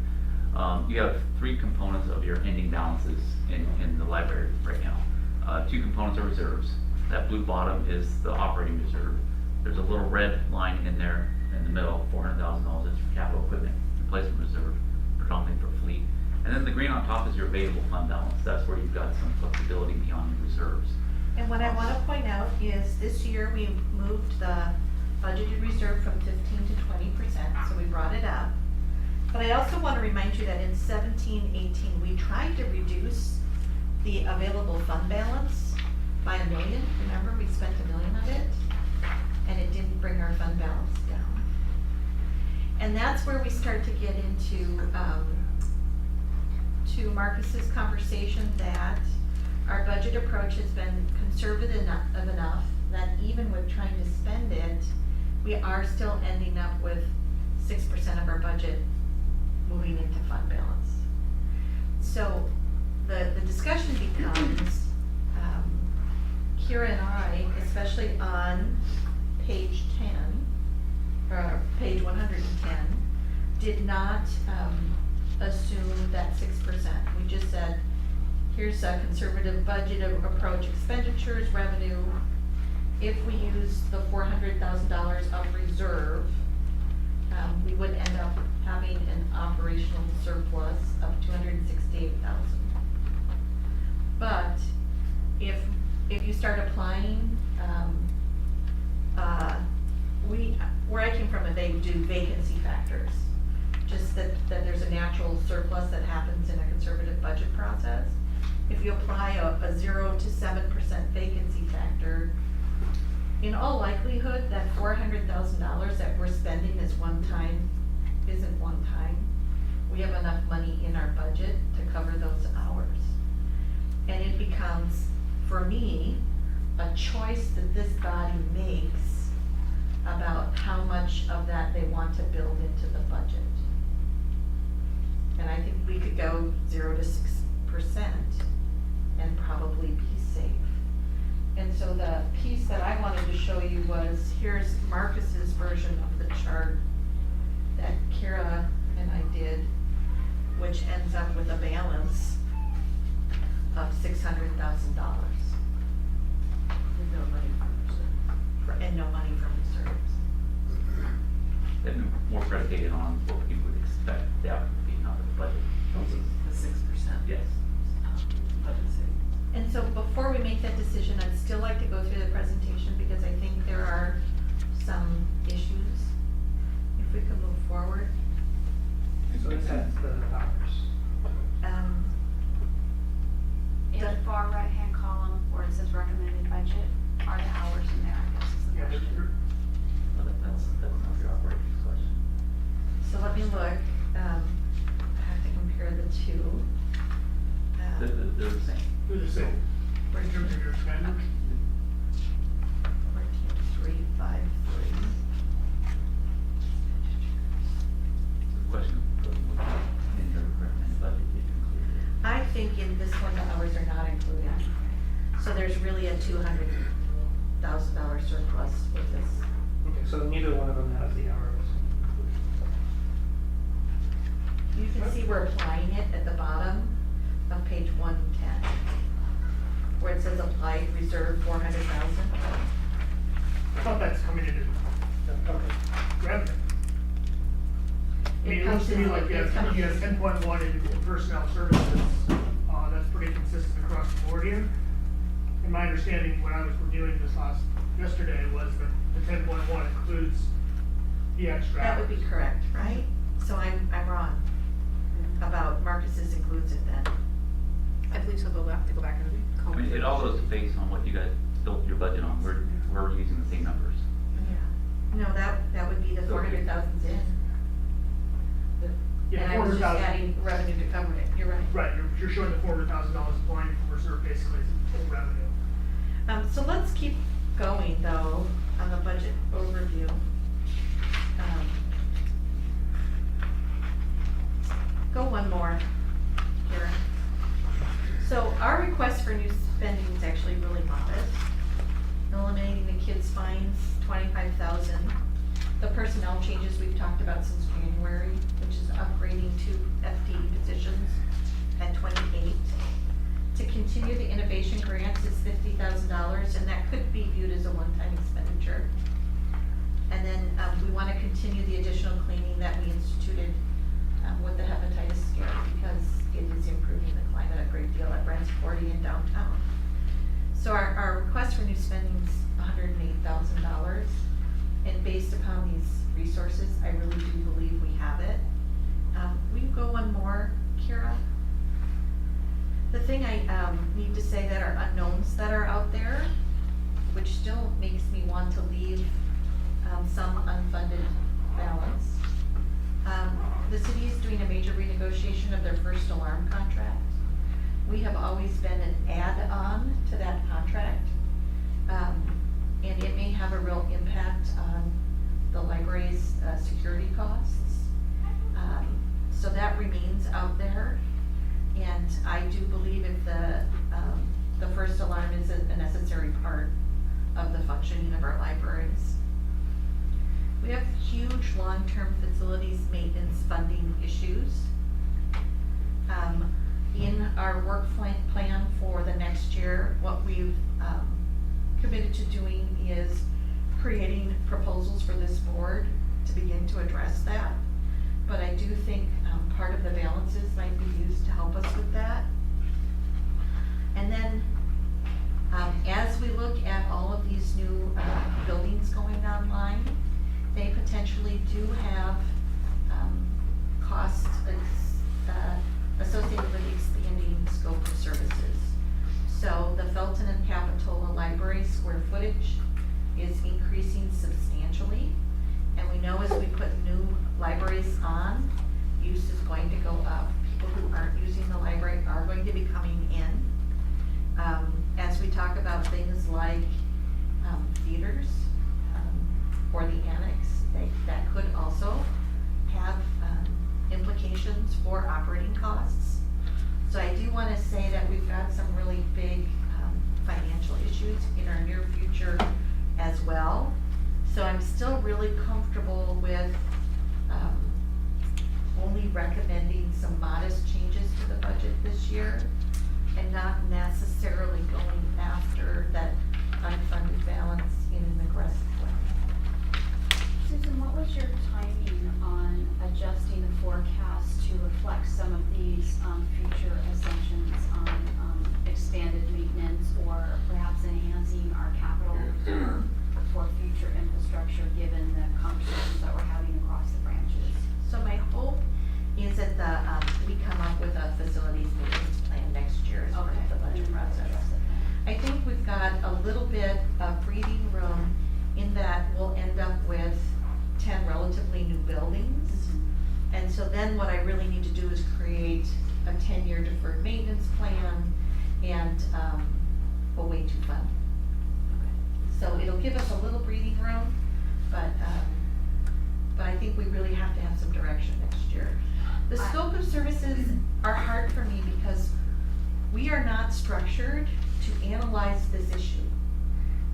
You have 3 components of your ending balances in the library right now. 2 components are reserves. That blue bottom is the operating reserve. There's a little red line in there in the middle, $400,000. That's your capital equipment replacement reserve, predominantly for fleet. And then the green on top is your available fund balance. That's where you've got some flexibility beyond your reserves. And what I want to point out is this year we moved the budgeted reserve from 15 to 20%, so we brought it up. But I also want to remind you that in 17-18, we tried to reduce the available fund balance by $1 million. Remember, we spent $1 million of it, and it didn't bring our fund balance down. And that's where we start to get into to Marcus's conversation that our budget approach has been conservative enough that even with trying to spend it, we are still ending up with 6% of our budget moving into fund balance. So the discussion becomes, Kira and I, especially on page 10, or page 110, did not assume that 6%. We just said, here's a conservative budget approach, expenditures, revenue. If we use the $400,000 of reserve, we would end up having an operational surplus of $268,000. But if you start applying, where I came from, they do vacancy factors. Just that there's a natural surplus that happens in a conservative budget process. If you apply a 0 to 7% vacancy factor, in all likelihood, that $400,000 that we're spending isn't one time. We have enough money in our budget to cover those hours. And it becomes, for me, a choice that this body makes about how much of that they want to build into the budget. And I think we could go 0 to 6% and probably be safe. And so the piece that I wanted to show you was, here's Marcus's version of the chart that Kira and I did, which ends up with a balance of $600,000. And no money from reserves. And more predicated on what we would expect the outcome to be, not the budget. The 6%. Yes. Budget savings. And so before we make that decision, I'd still like to go through the presentation because I think there are some issues. If we could move forward. So this has the hours. In the far right-hand column where it says recommended budget, are the hours in there, I guess is the Yeah, question. Well, that's not your operating question. So let me look. I have to compare the two. They're the same. They're the same. Where's In terms of your expenditures. 14,353. The question of what in your recommended budget did you include it? I think in this one, the hours are not included. So there's really a $200,000 surplus with this. Okay, so neither one of them has the hours. You can see we're applying it at the bottom of page 110, where it says applied reserve 400,000. I thought that's coming in as revenue. I mean, it looks to me like you have 10.1 in personnel services, that's pretty consistent across the board here. And my understanding when I was reviewing this yesterday was that the 10.1 includes the extra That would be hours. correct, right? So I'm wrong about Marcus's includes it then. I believe so, but we'll have to go back and I mean, it all goes based on what you guys built your budget on. We're using the same numbers. Yeah. No, that would be the 400,000's in. Yeah, And I was just 400,000. adding revenue to cover it, you're right. Right, you're showing the $400,000 applying from reserve basically as full revenue. So let's keep going though on the budget overview. Go one more, Karen. So our request for new spending is actually really modest. Eliminating the kids' fines, 25,000. The personnel changes we've talked about since January, which is upgrading 2 FTE positions at 28. To continue the innovation grants is $50,000, and that could be viewed as a one-time expenditure. And then we want to continue the additional cleaning that we instituted with the hepatitis scare because it is improving the climate a great deal at Brent's 40 in downtown. So our request for new spending is $108,000. And based upon these resources, I really do believe we have it. Will you go one more, Kira? The thing I need to say that are unknowns that are out there, which still makes me want to leave some unfunded balance. The city is doing a major renegotiation of their first alarm contract. We have always been an add-on to that contract. And it may have a real impact on the library's security costs. So that remains out there. And I do believe if the first alarm is a necessary part of the functioning of our libraries. We have huge long-term facilities maintenance funding issues. In our work plan for the next year, what we've committed to doing is creating proposals for this board to begin to address that. But I do think part of the balances might be used to help us with that. And then as we look at all of these new buildings going online, they potentially do have costs associated with expanding scope of services. So the Felton and Capitola Library square footage is increasing substantially. And we know as we put new libraries on, use is going to go up. People who aren't using the library are going to be coming in. As we talk about things like theaters or the annex, that could also have implications for operating costs. So I do want to say that we've got some really big financial issues in our near future as well. So I'm still really comfortable with only recommending some modest changes to the budget this year and not necessarily going after that unfunded balance in an aggressive way. Susan, what was your timing on adjusting the forecast to reflect some of these future assumptions on expanded maintenance or perhaps enhancing our capital reserve for future infrastructure given the conversations that we're having across the branches? So my hope is that we come up with a facilities maintenance plan next year as part of the budget process. I think we've got a little bit of breathing room in that we'll end up with 10 relatively new buildings. And so then what I really need to do is create a 10-year deferred maintenance plan and a way to fund. So it'll give us a little breathing room, but I think we really have to have some direction next year. The scope of services are hard for me because we are not structured to analyze this issue.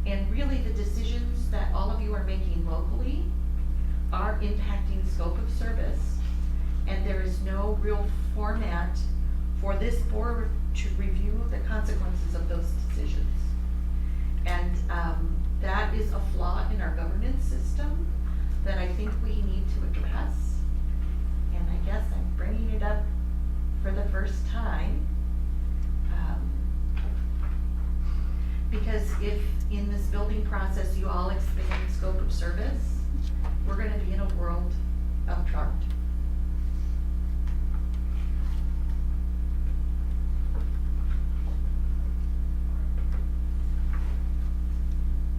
And really the decisions that all of you are making locally are impacting scope of service. And there is no real format for this board to review the consequences of those decisions. And that is a flaw in our governance system that I think we need to address. And I guess I'm bringing it up for the first time. Because if in this building process you all expand scope of service, we're gonna be in a world of trouble.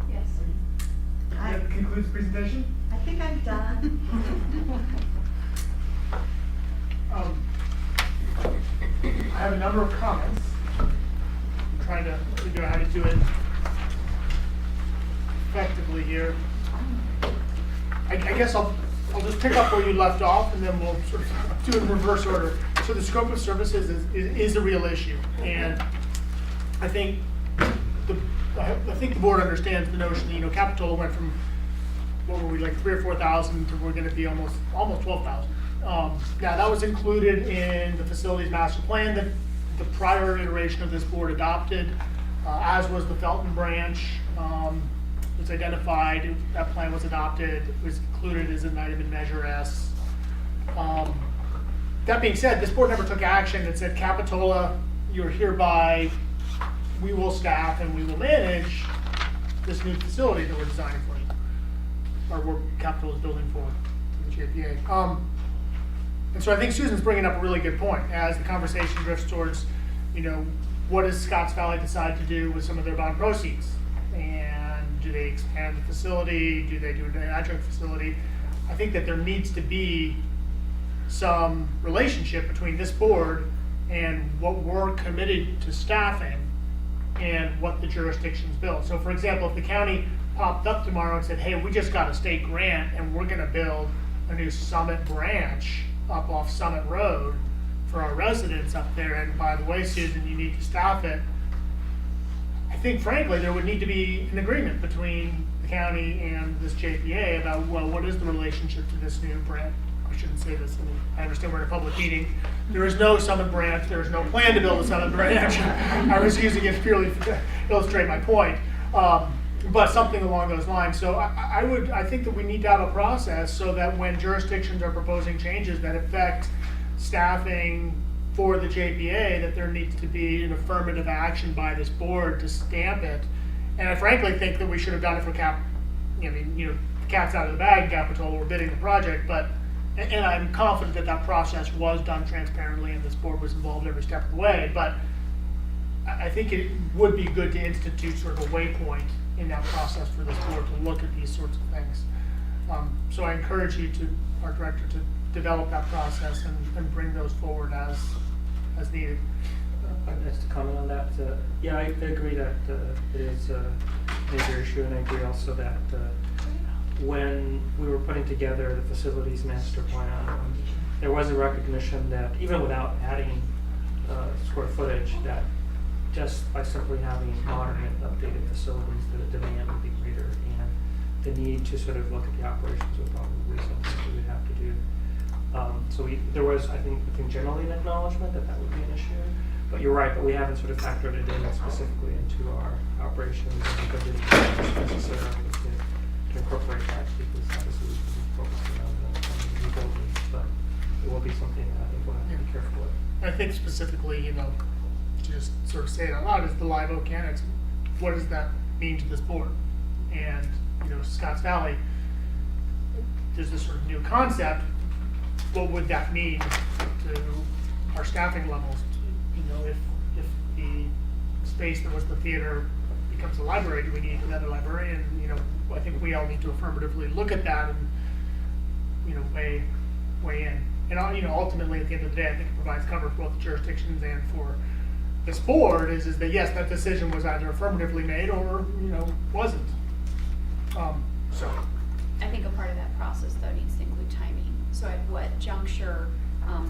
Yes. That concludes the presentation. I think I'm done. I have a number of comments. I'm trying to figure out how to do it effectively here. I guess I'll just pick up where you left off and then we'll sort of do it in reverse order. So the scope of services is a real issue. And I think the board understands the notion that, Capitola went from, what were we, like 3,000 or 4,000 to we're gonna be almost 12,000. Now that was included in the facilities master plan that the prior iteration of this board adopted, as was the Felton branch. Was identified, that plan was adopted, was included as an item in Measure S. That being said, this board never took action that said, Capitola, you're hereby, we will staff and we will manage this new facility that we're designing for you, or we're Capitola's building for the JPA. And so I think Susan's bringing up a really good point as the conversation drifts towards, what does Scotts Valley decide to do with some of their bond proceeds? And do they expand the facility? Do they do an adjunct facility? I think that there needs to be some relationship between this board and what we're committed to staffing and what the jurisdictions build. So for example, if the county popped up tomorrow and said, hey, we just got a state grant and we're gonna build a new Summit branch up off Summit Road, for our residents up there, and by the way, Susan, you need to staff it. I think frankly, there would need to be an agreement between the county and this JPA about, well, what is the relationship to this new branch? I shouldn't say this, I understand we're in a public meeting. There is no Summit branch, there is no plan to build a Summit branch. I was using it purely to illustrate my point. But something along those lines. So I think that we need to have a process so that when jurisdictions are proposing changes that affect staffing for the JPA, that there needs to be an affirmative action by this board to stamp it. And I frankly think that we should have done it for the cat's out of the bag, Capitola, we're bidding the project, but, and I'm confident that that process was done transparently and this board was involved every step of the way, but I think it would be good to institute sort of a waypoint in that process for this board to look at these sorts of things. So I encourage you to, our director, to develop that process and bring those forward as needed. Just to comment on that, yeah, I agree that it is a major issue, and I agree also that when we were putting together the facilities master plan, there was a recognition that even without adding square footage, that just by simply having modern and updated facilities, the demand would be greater, and the need to sort of look at the operations would probably something we would have to do. So there was, I think generally an acknowledgement that that would be an issue. But you're right, but we haven't sort of factored it in specifically into our operations and budgeting necessarily to incorporate that, because obviously we're focusing on the new buildings, but it will be something that I think we'll have to be careful with. I think specifically, to just sort of say it out loud, is the Live Oak Annex. What does that mean to this board? And, Scotts Valley, there's this sort of new concept. What would that mean to our staffing levels? If the space that was the theater becomes a library, do we need another librarian? I think we all need to affirmatively look at that and, weigh in. And, ultimately at the end of the day, I think it provides cover for both the jurisdictions and for this board is that yes, that decision was either affirmatively made or, wasn't. So. I think a part of that process though needs to include timing. So at what juncture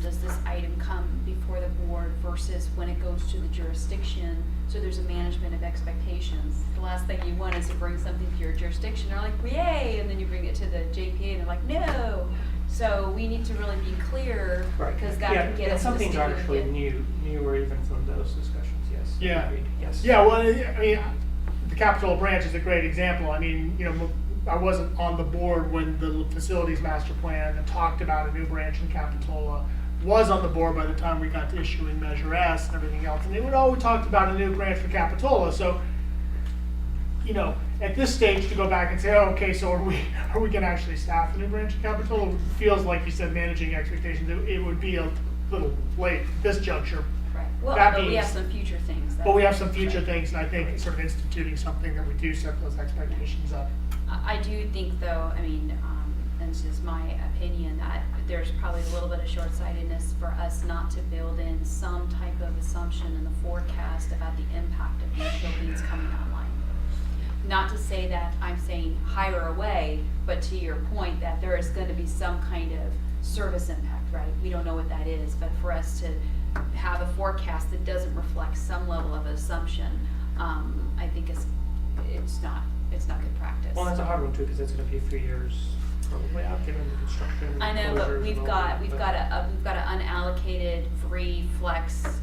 does this item come before the board versus when it goes to the jurisdiction? So there's a management of expectations. The last thing you want is to bring something to your jurisdiction. They're like, yay, and then you bring it to the JPA and they're like, no. So we need to really be clear, because that can get us to the something's state actually again. newer even from those discussions. Yes. Yeah. Agreed. Yes. Yeah. Well, I mean, the Capitola branch is a great example. I mean, I wasn't on the board when the facilities master plan that talked about a new branch in Capitola was on the board by the time we got to issuing Measure S and everything else. And they would always talked about a new branch for Capitola. So, at this stage to go back and say, oh, okay, so are we going to actually staff the new branch in Capitola? It feels like you said managing expectations. It would be a little late at this juncture. Right. Well, That but we means- have some future things. But we have some future things, and I think sort of instituting something that we do set those expectations up. I do think though, and this is my opinion, that there's probably a little bit of short-sightedness for us not to build in some type of assumption in the forecast about the impact of these buildings coming online. Not to say that I'm saying hire away, but to your point that there is going to be some kind of service impact, right? We don't know what that is, but for us to have a forecast that doesn't reflect some level of assumption, I think it's not good practice. Well, that's a hard one too, because it's going to be 3 years probably out, given the construction. I know, but closures we've and all got that, an unallocated free flex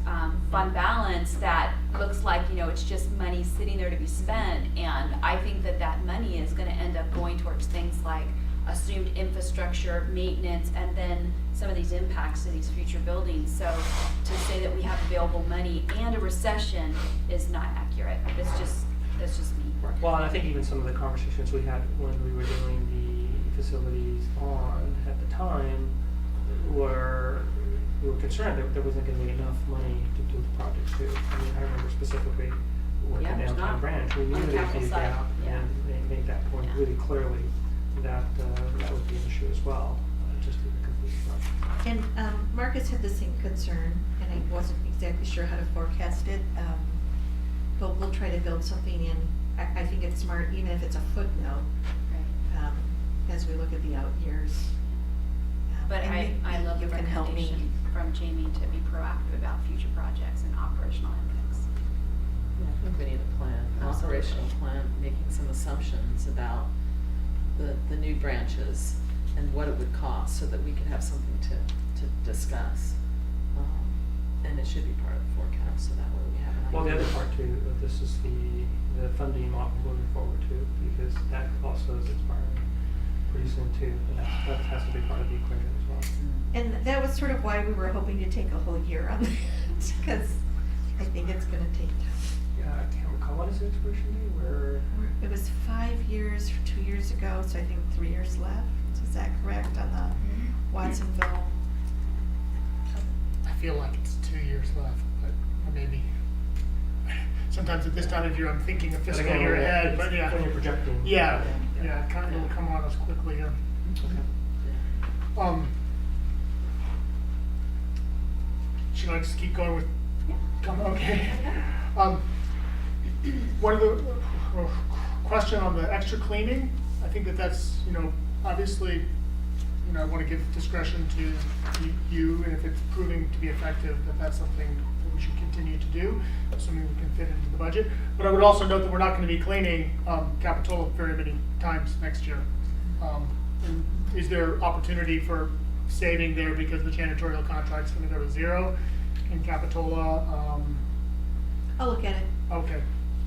fund balance that looks like it's just money sitting there to be spent, and I think that money is going to end up going towards things like assumed infrastructure, maintenance, and then some of these impacts to these future buildings. So to say that we have available money and a recession is not accurate. That's just me. Right. Well, and I think even some of the conversations we had when we were doing the facilities bond at the time we were concerned that there wasn't going to be enough money to do the project too. I mean, I remember specifically with Yeah, the there's downtown not. branch, we On knew the there'd capital be a side, gap, yeah. and they made that point Yeah. really clearly that that would be an issue as well, just to the complete project. And Marcus had the same concern, and I wasn't exactly sure how to forecast it, but we'll try to build something in. I think it's smart, even if it's a footnote, Right. as we look at the out years. But And I love the you can help me. recommendation from Jamie to be proactive about future projects and operational impacts. Yeah, I think we need a plan, an Absolutely. operational plan, making some assumptions about the new branches and what it would cost so that we can have something to discuss. And it should be part of the forecast, so that way we have an idea. Well, the other part too, of this is the funding model moving forward too, because that also is expiring pretty soon too, and that has to be part of the equation as well. And that was sort of why we were hoping to take a whole year on that, because I think it's gonna take time. Yeah, I can't recall, what is the expiration date, where? It was 5 years, 2 years ago, so I think 3 years left. Is that correct on the Watsonville? I feel like it's 2 years left, but maybe. Sometimes at this time of year, I'm thinking a fiscal again, year when ahead, it's- but yeah. when you're projecting. Yeah, yeah, kind of will come on us quickly, yeah. Should I just keep going with? Okay. One of the, question on the extra cleaning, I think that's, obviously, I want to give discretion to you, and if it's proving to be effective, that's something that we should continue to do, assuming we can fit into the budget. But I would also note that we're not going to be cleaning Capitola very many times next year. And is there opportunity for saving there because the janitorial contract's going to go to 0 in Capitola? I'll look at it. Okay,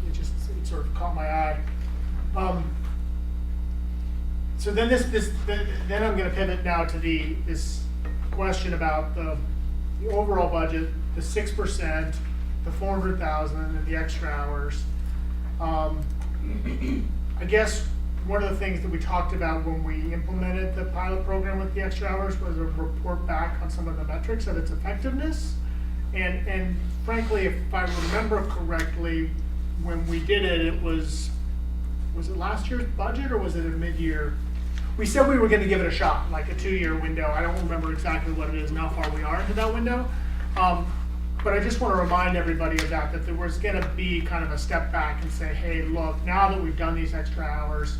it sort of caught my eye. So then then I'm gonna pivot now to this question about the overall budget, the 6%, the 400,000, and the extra hours. I guess one of the things that we talked about when we implemented the pilot program with the extra hours was a report back on some of the metrics of its effectiveness. And frankly, if I remember correctly, when we did it, it was it last year's budget or was it a mid-year? We said we were gonna give it a shot, like a 2-year window. I don't remember exactly what it is and how far we are into that window. But I just wanna remind everybody of that there was gonna be kind of a step back and say, hey, look, now that we've done these extra hours,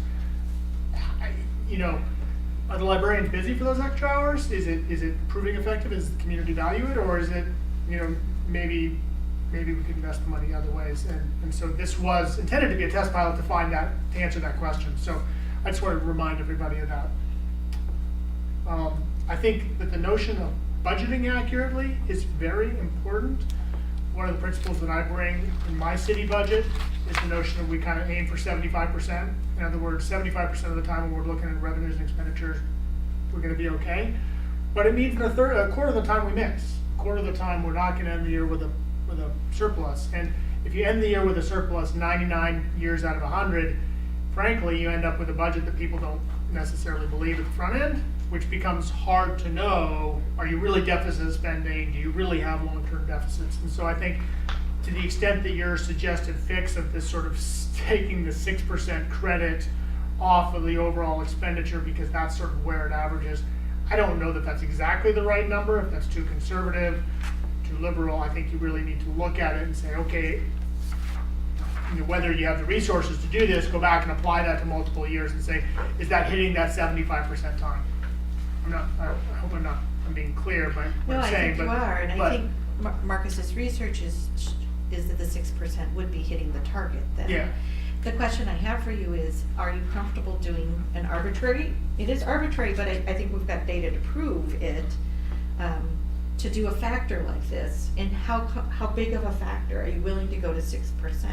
are the librarians busy for those extra hours? Is it proving effective? Does the community value it? Or is it, maybe we could invest the money other ways? And so this was intended to be a test pilot to answer that question. So I just want to remind everybody of that. I think that the notion of budgeting accurately is very important. One of the principles that I bring in my city budget is the notion that we kind of aim for 75%. In other words, 75% of the time when we're looking at revenues and expenditures, we're going to be okay. But it means a quarter of the time we miss. A quarter of the time we're not going to end the year with a surplus. And if you end the year with a surplus 99 years out of 100, frankly, you end up with a budget that people don't necessarily believe at the front end, which becomes hard to know. Are you really deficit spending? Do you really have long-term deficits? And so I think to the extent that your suggested fix of this sort of taking the 6% credit off of the overall expenditure because that's sort of where it averages, I don't know that that's exactly the right number. If that's too conservative, too liberal, I think you really need to look at it and say, okay, whether you have the resources to do this, go back and apply that to multiple years and say, is that hitting that 75% time? I hope I'm being clear by what No, I'm I saying. think you but- are, and but- I think Marcus's research is that the 6% would be hitting the target then. Yeah. The question I have for you is, are you comfortable doing an arbitrary? It is arbitrary, but I think we've got data to prove it. To do a factor like this, and how big of a factor are you willing to go to 6%?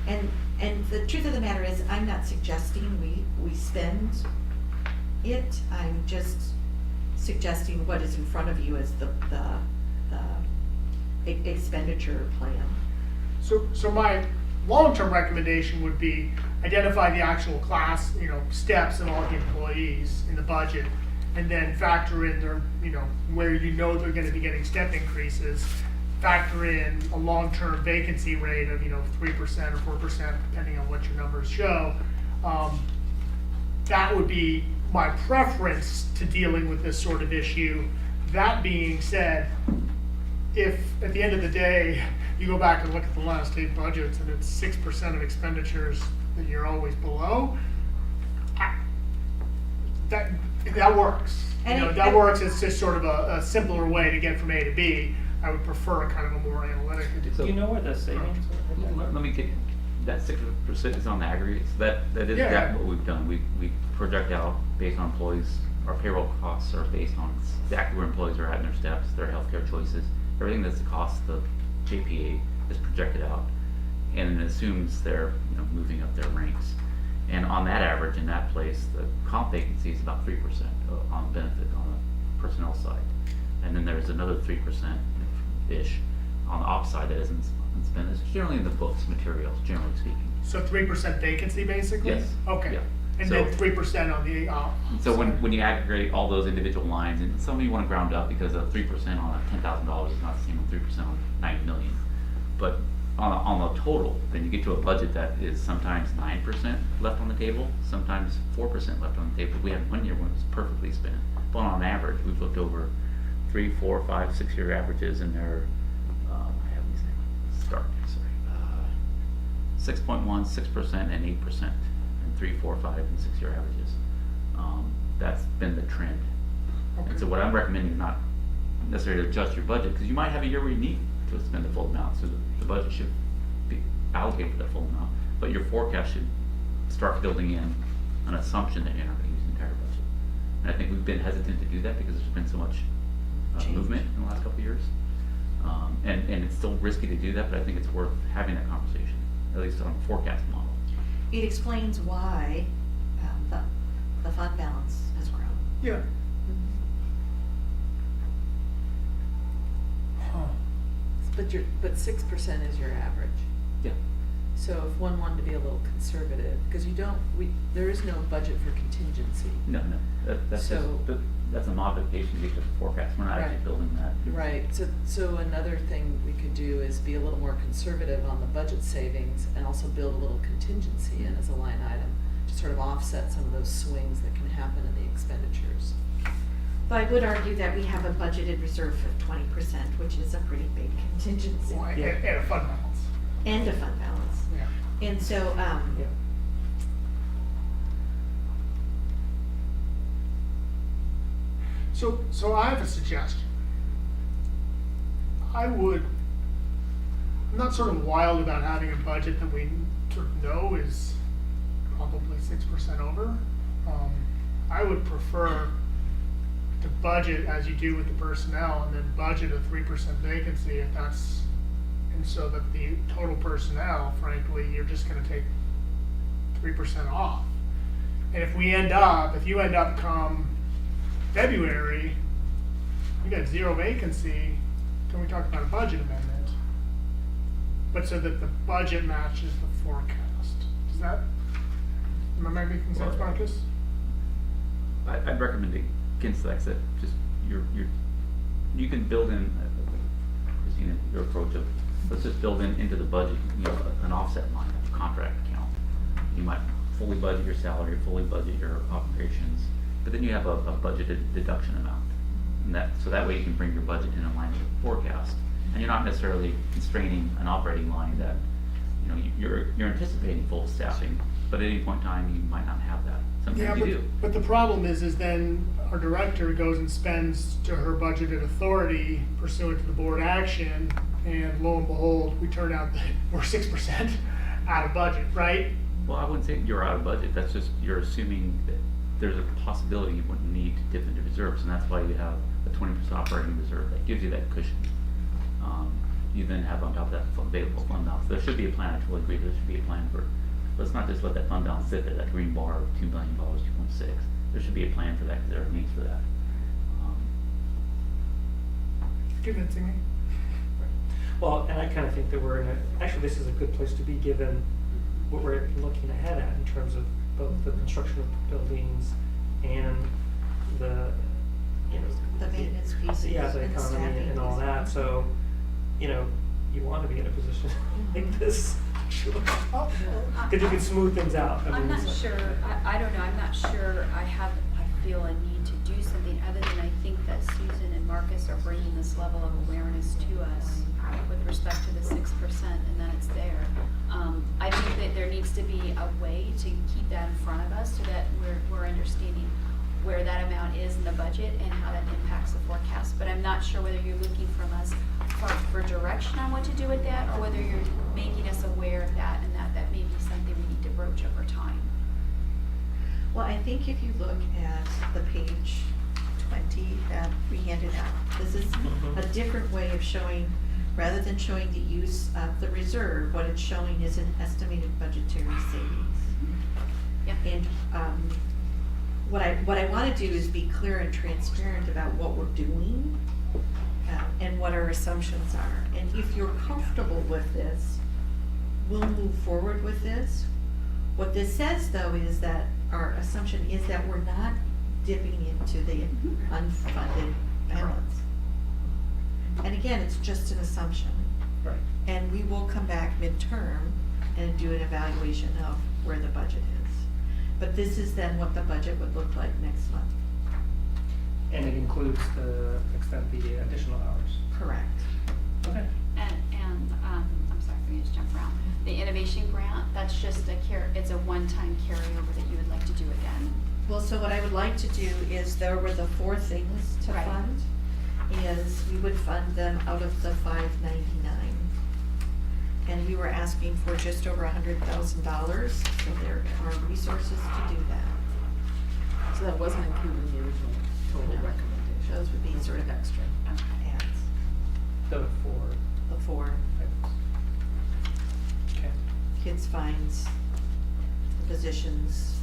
And the truth of the matter is, I'm not suggesting we spend it. I'm just suggesting what is in front of you as the expenditure plan. So my long-term recommendation would be identify the actual class, steps of all the employees in the budget, and then factor in their, where they're going to be getting step increases, factor in a long-term vacancy rate of, 3% or 4%, depending on what your numbers show. That would be my preference to dealing with this sort of issue. That being said, if at the end of the day, you go back and look at the last 8 budgets and it's 6% of expenditures that you're always below, that works. You And know, it- that works, it's just sort of a simpler way to get from A to B. I would prefer a kind of a more analytic. Do you know where the savings are? Let me get, that 6% is on the aggregate, so that is Yeah. exactly what we've done. We project out based on employees, our payroll costs are based on exactly where employees are at in their steps, their healthcare choices. Everything that's the cost of JPA is projected out, and it assumes they're, you know, moving up their ranks. And on that average, in that place, the comp vacancy is about 3% on benefit on the personnel side. And then there's another 3%-ish on the ops side that isn't spent. It's generally in the books, materials, generally speaking. So 3% vacancy, basically? Yes. Okay. Yeah. And So- then 3% on the, So when you aggregate all those individual lines, and some of you want to ground up because a 3% on a $10,000 is not the same as 3% on 9 million. But on the total, then you get to a budget that is sometimes 9% left on the table, sometimes 4% left on the table. We had one year when it was perfectly spent. But on average, we've looked over 3, 4, 5, 6-year averages, and they're, I have these things, sorry, 6.1, 6%, and 8%, and 3, 4, 5, and 6-year averages. That's been the trend. And so what I'm recommending is not necessarily to adjust your budget, because you might have a year where you need to spend the full amount, so the budget should be allocated for that full amount, but your forecast should start building in an assumption that you're not going to use the entire budget. And I think we've been hesitant to do that because there's been so much movement in the last couple of years. And it's still risky to do that, but I think it's worth having that conversation, at least on the forecast model. It explains why the fund balance has grown. yeah. Huh. But 6% is your average. Yeah. So if one wanted to be a little conservative, because there is no budget for contingency. No, that's So- that's a modification to get to the forecast. We're not actually Right. building that. Right, so another thing we could do is be a little more conservative on the budget savings and also build a little contingency in as a line item to sort of offset some of those swings that can happen in the expenditures. But I would argue that we have a budgeted reserve of 20%, which is a pretty big contingency, Well, Yeah. and a fund balance. and a fund balance. Yeah. And so, Yeah. So I have a suggestion. I'm not sort of wild about having a budget that we sort of know is probably 6% over. I would prefer to budget as you do with the personnel and then budget a 3% vacancy if that's, and so that the total personnel, frankly, you're just gonna take 3% off. And if you end up come February, you got 0 vacancy, then we talk about a budget amendment. But so that the budget matches the forecast. Does that, am I making sense, Marcus? I'd recommend against that, except just you can build in, Christina, your approach of, let's just build into the budget, an offset line, a contract account. You might fully budget your salary, fully budget your operations, but then you have a budgeted deduction amount. And so that way you can bring your budget in line with the forecast. And you're not necessarily constraining an operating line that, you're anticipating full staffing, but at any point in time, you might not have that. Sometimes you do. But the problem is then our director goes and spends to her budgeted authority pursuant to the board action, and lo and behold, we turn out that we're 6% out of budget, right? Well, I wouldn't say you're out of budget, that's just, you're assuming that there's a possibility you wouldn't need to dip into reserves, and that's why you have a 20% operating reserve, that gives you that cushion. You then have on top of that available fund balance. There should be a plan, I totally agree, there should be a plan for, let's not just let that fund balance sit there, that green bar of $2 billion, 2.6. There should be a plan for that, because there are needs for that. Convincing me. Well, and I kind of think that actually this is a good place to be given what we're looking ahead at in terms of both the construction of buildings and the, the maintenance pieces yeah, the and the economy staffing and all pieces. that, so, you want to be in a position like this, sure. Because you can smooth things out. I'm not it's like- sure, I don't know, I'm not sure I feel a need to do something other than I think that Susan and Marcus are bringing this level of awareness to us with respect to the 6% and that it's there. I think that there needs to be a way to keep that in front of us so that we're understanding where that amount is in the budget and how that impacts the forecast. But I'm not sure whether you're looking from us for direction on what to do with that, or whether you're making us aware of that and that may be something we need to broach over time. Well, I think if you look at the page 20 that we handed out, this is a different way of showing, rather than showing the use of the reserve, what it's showing is an estimated budgetary savings. Yep. And what I want to do is be clear and transparent about what we're doing and what our assumptions are. And if you're comfortable with this, we'll move forward with this. What this says, though, is that our assumption is that we're not dipping into the unfunded balance. And again, it's just an assumption. Right. And we will come back midterm and do an evaluation of where the budget is. But this is then what the budget would look like next month. And it includes the extent the additional hours. Correct. Okay. And I'm sorry for me to jump around. The innovation grant, that's just it's a one-time carryover that you would like to do again. Well, so what I would like to do is, there were the 4 things to Right. fund, is we would fund them out of the $599. And we were asking for just over $100,000, so there are resources to do that. So that wasn't included in the original total No. recommendation. Those would be Sort of extra. adds, The 4 the 4 items. Okay. kids finds, the positions.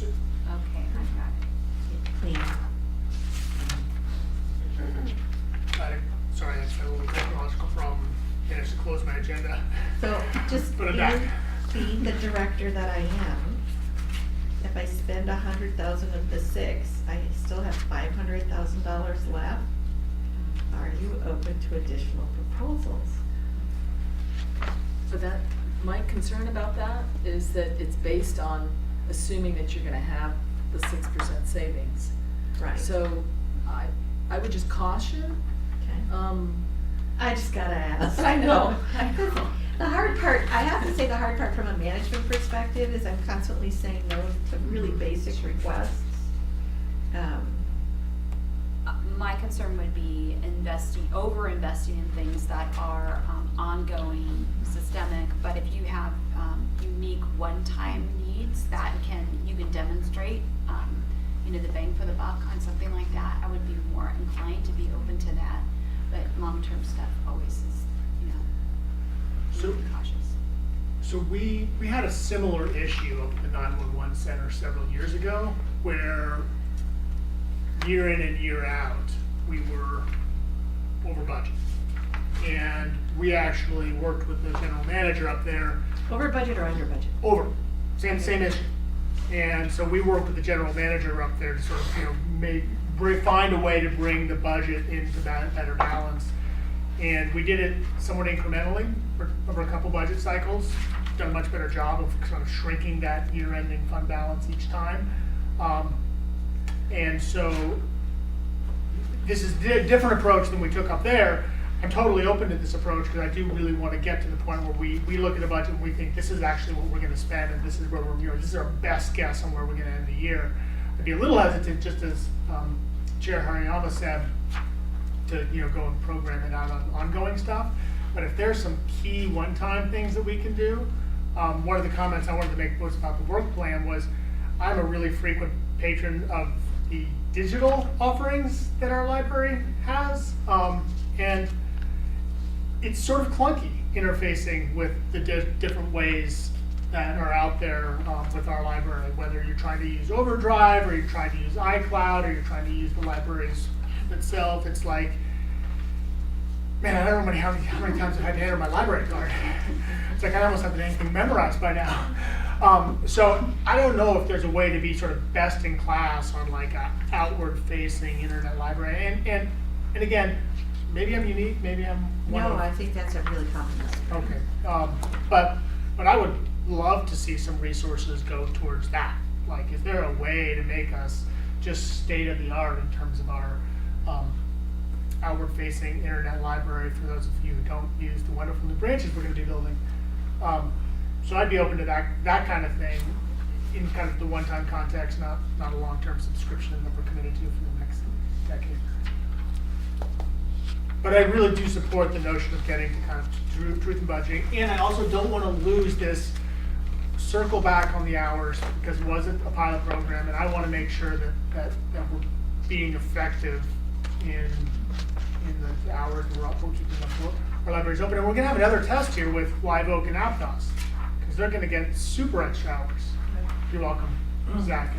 Okay, I got it. Clean. Sorry, that's a little chronological problem. I just closed my agenda. So just Put it back. being the director that I am, if I spend $100,000 of the 6, I still have $500,000 left. Are you open to additional proposals? But that, my concern about that is that it's based on assuming that you're gonna have the 6% savings. Right. So I would just caution, Okay. I just gotta ask. I know. The hard part, I have to say, the hard part from a management perspective is I'm constantly saying no to really basic requests. My concern would be over-investing in things that are ongoing, systemic, but if you have unique one-time needs that you can demonstrate, the bang for the buck on something like that, I would be more inclined to be open to that. But long-term stuff always is, So- be cautious. So we had a similar issue up at the 911 center several years ago, where year in and year out, we were over budget. And we actually worked with the general manager up there. Over budget or under budget? Over, same issue. And so we worked with the general manager up there to sort of, find a way to bring the budget into that better balance. And we did it somewhat incrementally over a couple budget cycles. Done a much better job of sort of shrinking that year-ending fund balance each time. And so this is a different approach than we took up there. I'm totally open to this approach because I do really want to get to the point where we look at a budget and we think this is actually what we're going to spend, and this is where this is our best guess on where we're going to end the year. I'd be a little hesitant, just as Chair Hariyama said, to go and program it out on ongoing stuff. But if there's some key one-time things that we can do, one of the comments I wanted to make was about the work plan was, I'm a really frequent patron of the digital offerings that our library has, and it's sort of clunky interfacing with the different ways that are out there with our library, whether you're trying to use Overdrive or you're trying to use iCloud or you're trying to use the library's itself. It's like, man, I don't know how many times I've had to enter my library card. It's like I almost have the dang thing memorized by now. So I don't know if there's a way to be sort of best in class on like a outward-facing internet library. And again, maybe I'm unique, maybe I'm one No, of... I think that's a really common mistake. Okay, but I would love to see some resources go towards that. Like, is there a way to make us just state of the art in terms of our outward-facing internet library for those of you who don't use the wonderful new branches we're going to be building? So I'd be open to that kind of thing. in kind of the one-time context, not a long-term subscription that we're committed to for the next decade. But I really do support the notion of getting to kind of truth in budgeting, and I also don't want to lose this circle back on the hours because it wasn't a pilot program, and I want to make sure that we're being effective in the hours we're keeping our libraries open. And we're going to have another test here with Live Oak and Aptos because they're going to get super extra hours. You're welcome, Zach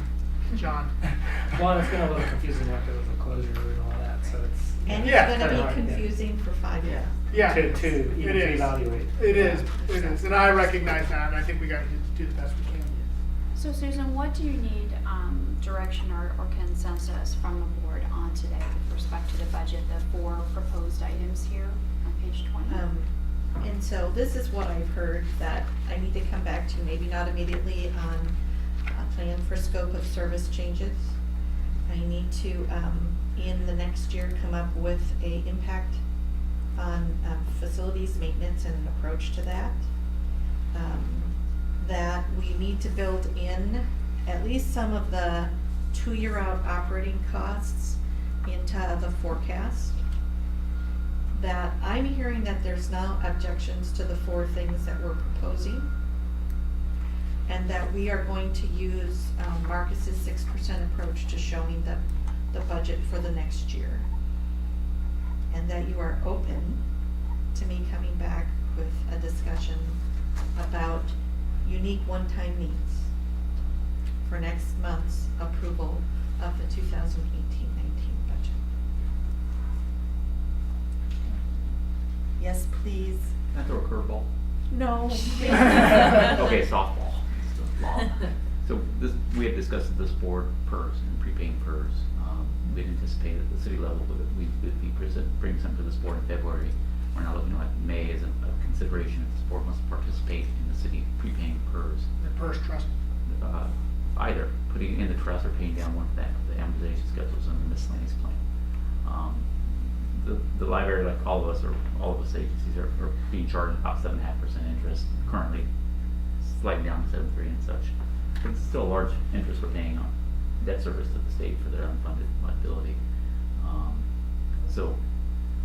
and John. Well, it's gonna look confusing after the closure and all that, so it's. And Yeah. it's Kinda gonna hard, be yeah. confusing for 5 years. Yeah, To it even is. evaluate. It is, and I recognize that, and I think we got to do the best we can. So Susan, what do you need direction or consensus from the board on today with respect to the budget, the 4 proposed items here on page 20? And so this is what I've heard that I need to come back to, maybe not immediately on a plan for scope of service changes. I need to, in the next year, come up with a impact on facilities maintenance and an approach to that. That we need to build in at least some of the 2-year out operating costs into the forecast. That I'm hearing that there's now objections to the 4 things that we're proposing. And that we are going to use Marcus's 6% approach to showing the budget for the next year. And that you are open to me coming back with a discussion about unique one-time needs for next month's approval of the 2018-19 budget. Yes, please. Can I throw a curveball? No. Okay, softball. It's the law. So we had discussed this board PERS and prepaying PERS. We had anticipated at the city level that we would be bring some to this board in February. We're now looking at May as a consideration if this board must participate in the city prepaying PERS. The PERS trust. Either putting it in the trust or paying down one of the amortization schedules on the miscellaneous claim. The library, like all of us agencies, are being charged about 7.5% interest currently, slightly down to 7.3 and such. But it's still a large interest we're paying on debt service to the state for their unfunded liability. So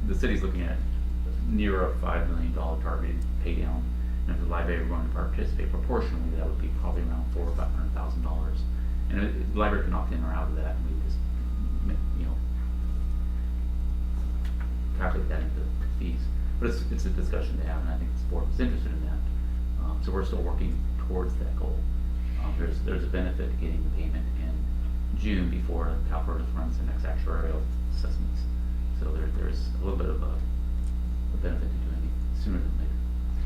the city's looking at near a $5 million targeted pay down. And if the library were going to participate proportionally, that would be probably around $400,000 or $500,000. And the library can opt in or out of that, and we would just, calculate that into fees. But it's a discussion to have, and I think this board is interested in that. So we're still working towards that goal. There's a benefit to getting the payment in June before CalPERS runs the next actuarial assessments. So there's a little bit of a benefit to doing it sooner than later.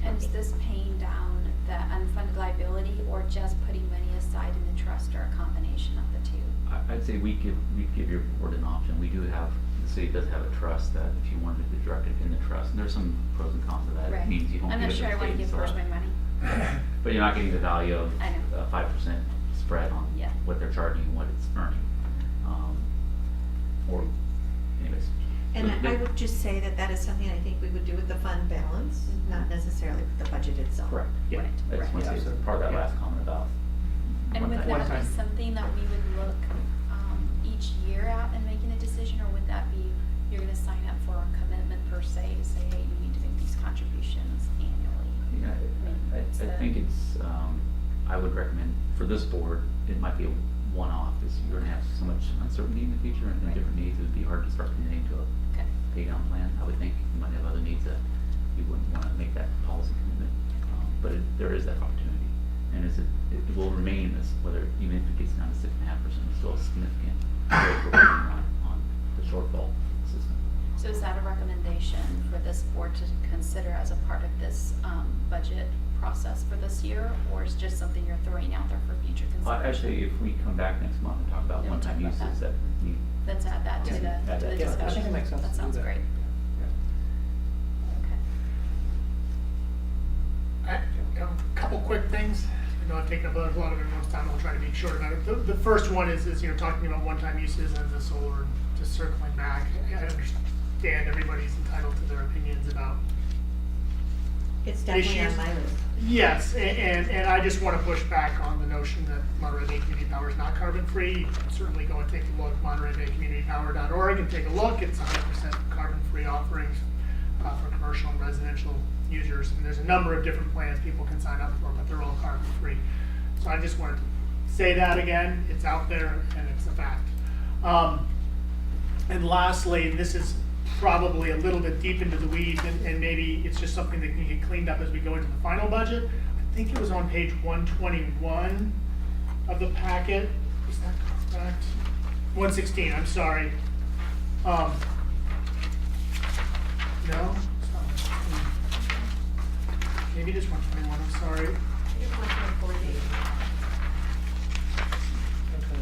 And is this paying down the unfunded liability or just putting money aside in the trust or a combination of the two? I'd say we give your board an option. The city does have a trust that if you wanted to direct it in the trust, and there's some pros and cons of that. Right. It means you don't I'm give not it sure to I the want to state, give so first my money. but you're not getting the value of I know. 5% spread on Yeah. what they're charging and what it's earning. Or anyways. And So I would just say that is something I think we would do with the fund balance, not necessarily with the budget itself. Correct, yeah. Right, I just want to say part of that last comment about And would one that time. be something that we would look each year at and making a decision, or would that be, you're gonna sign up for a commitment per se to say, hey, you need to make these contributions annually? Yeah, I think it's, I would recommend for this board, it might be a one-off, because you're gonna have so much uncertainty in the future and Right. different needs, it would be hard to start committing to a Okay. pay down plan. I would think you might have other needs that you wouldn't wanna make that policy commitment. But there is that opportunity, and it will remain this, whether, even if it gets down to 6.5%, it's still a significant rate on the shortfall system. So is that a recommendation for this board to consider as a part of this budget process for this year, or is just something you're throwing out there for future consideration? Actually, if we come back next month and talk about Yeah, we'll one-time talk about uses that. that need. Let's add that to Yeah, the add that to our discussion. discussion. I think it makes sense That to do sounds that. great. Okay. A couple quick things. I know I've taken up a lot of everyone's time. I'll try to be short about it. The first one is talking about one-time uses and the solar, and just circling back. I understand everybody's entitled to their opinions about It's definitely on issues. my list. Yes, and I just want to push back on the notion that Monterey Bay Community Power is not carbon-free. You can certainly go and take a look, montereybaycommunitypower.org, and take a look. It's 100% carbon-free offerings for commercial and residential users. And there's a number of different plans people can sign up for, but they're all carbon-free. So I just wanted to say that again. It's out there, and it's a fact. And lastly, this is probably a little bit deep into the weeds, and maybe it's just something that can get cleaned up as we go into the final budget. I think it was on page 121 of the packet. Is that correct? 116, I'm sorry. No? It's not. Maybe it is 121, I'm sorry.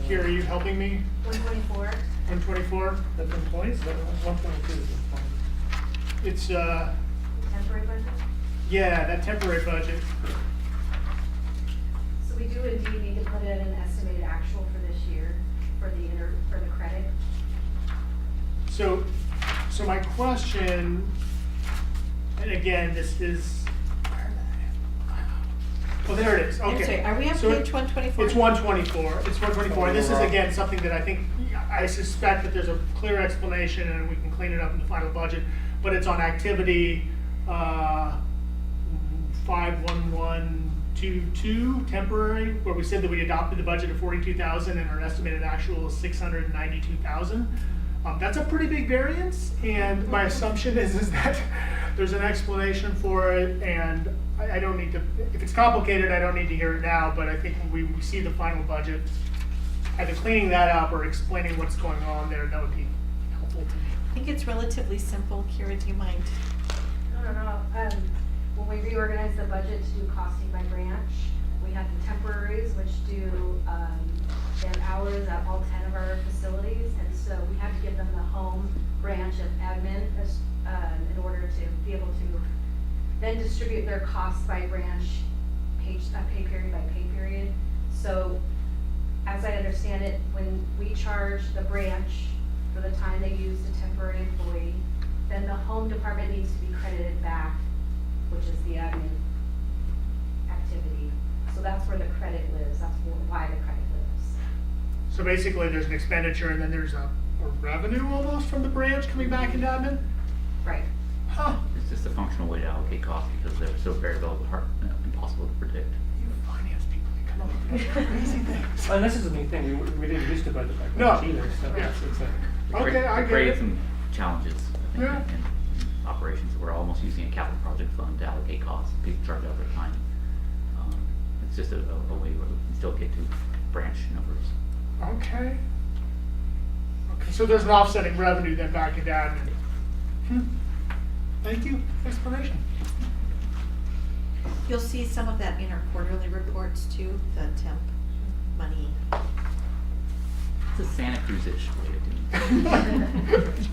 Here, are you helping me? 124. 124? That's employees, that 122 is employees. It's, Temporary budget. yeah, that temporary budget. So we do indeed need to put in an estimated actual for this year for the credit. So my question, and again, this is, oh, there it is, okay. I'm sorry, are we on So page 124? It's 124, it's 124, and this is again something that I suspect that there's a clear explanation and we can clean it up in the final budget, but it's on activity 51122, temporary, where we said that we adopted the budget of 42,000 and our estimated actual is 692,000. That's a pretty big variance, and my assumption is that there's an explanation for it, and I don't need to, if it's complicated, I don't need to hear it now, but I think when we see the final budget, either cleaning that up or explaining what's going on there, that would be helpful to me. I think it's relatively simple. Kira, do you mind? No. When we reorganized the budget to do costing by branch, we had the temporaries, which do their hours at all 10 of our facilities, and so we had to give them the home branch of admin in order to be able to then distribute their costs by branch, pay period by pay period. So, as I understand it, when we charge the branch for the time they used a temporary employee, then the home department needs to be credited back, which is the admin activity. So that's where the credit lives, that's why the credit lives. So basically, there's an expenditure and then there's a revenue almost from the branch coming back into admin? Right. Huh, It's just a functional way to allocate costs because they're so variable, impossible to predict. you finance people, you come up with crazy things. And this is a new thing, we didn't used to budget like No. that either, so Yeah. it's a. Okay, I get Created it. some challenges, I think, Yeah. in operations. We're almost using a capital project fund to allocate costs. People charge out their time. It's just a way where we can still get to branch numbers. Okay. Okay, so there's an offsetting revenue then back into admin. Thank you, explanation. You'll see some of that in our quarterly reports too, the temp money. It's a Santa Cruz-ish way of doing it.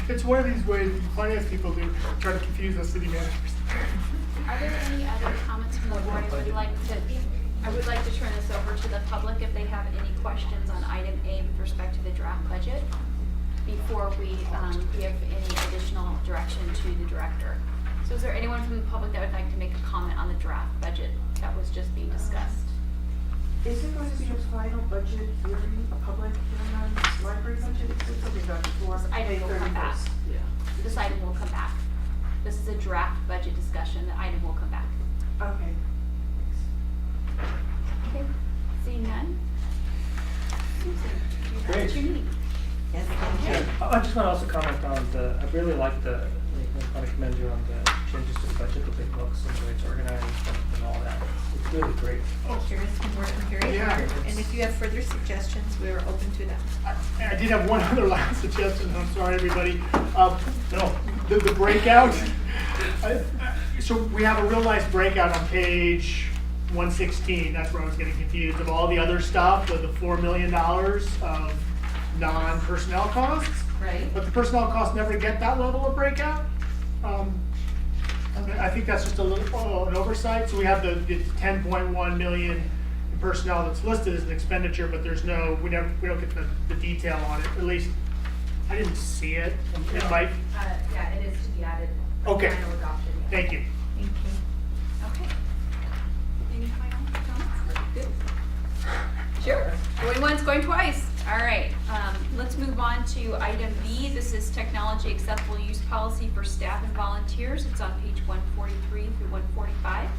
It's one of these ways that finance people do, try to confuse us city managers. Are there any other comments from the board? I would like to turn this over to the public if they have any questions on item A with respect to the draft budget before we give any additional direction to the director. So is there anyone from the public that would like to make a comment on the draft budget that was just being discussed? Is it going to be a final budget hearing, a public hearing on this library budget? Is there something about before This item May will come back. 31st? This item will come back. This is a draft budget discussion. The item will come back. Okay. Okay. Seeing none? Susan, you have Great. what you need. Yes, thank you. I just want to also comment on I really like I want to commend you on the changes to the budget, the big books and the way it's organized and all that. It's really great. Kira's been working very Yeah. hard, and if you have further suggestions, we are open to them. I did have one other last suggestion, I'm sorry, everybody. No, the breakout. So we have a real nice breakout on page 116, that's where I was getting confused, of all the other stuff, the $4 million of non-personnel costs. Right. But the personnel costs never get that level of breakout. I think that's just a little, an oversight. So we have the 10.1 million in personnel that's listed as an expenditure, but there's no, we don't get the detail on it. At least, I didn't see it. It might, Yeah, it is to be added. Okay. Final adoption, yeah. thank you. Thank you. comments going twice. All right, let's move on to item B. This is technology acceptable use policy for staff and volunteers. It's on page 143 through 145.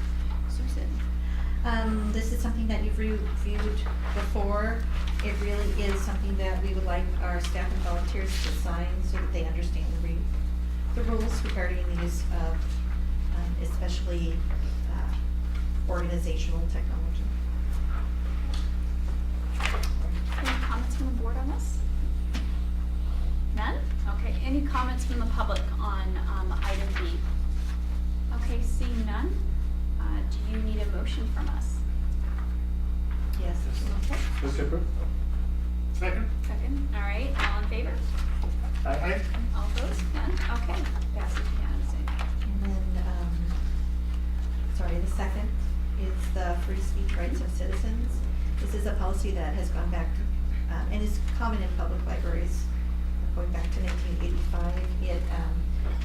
Susan. This is something that you've reviewed before. It really is something that we would like our staff and volunteers to sign so that they understand the rules regarding the use of especially organizational technology. Any comments from the board on this? None? Okay, any comments from the public on item B? Okay, seeing none, do you need a motion from us? Yes. Okay. Move to approve. Second. Second, all right, all in favor? Aye. All opposed? None? Okay, passes unanimously. And then, sorry, the second is the free speech rights of citizens. This is a policy that has gone back, and is common in public libraries, going back to 1985. It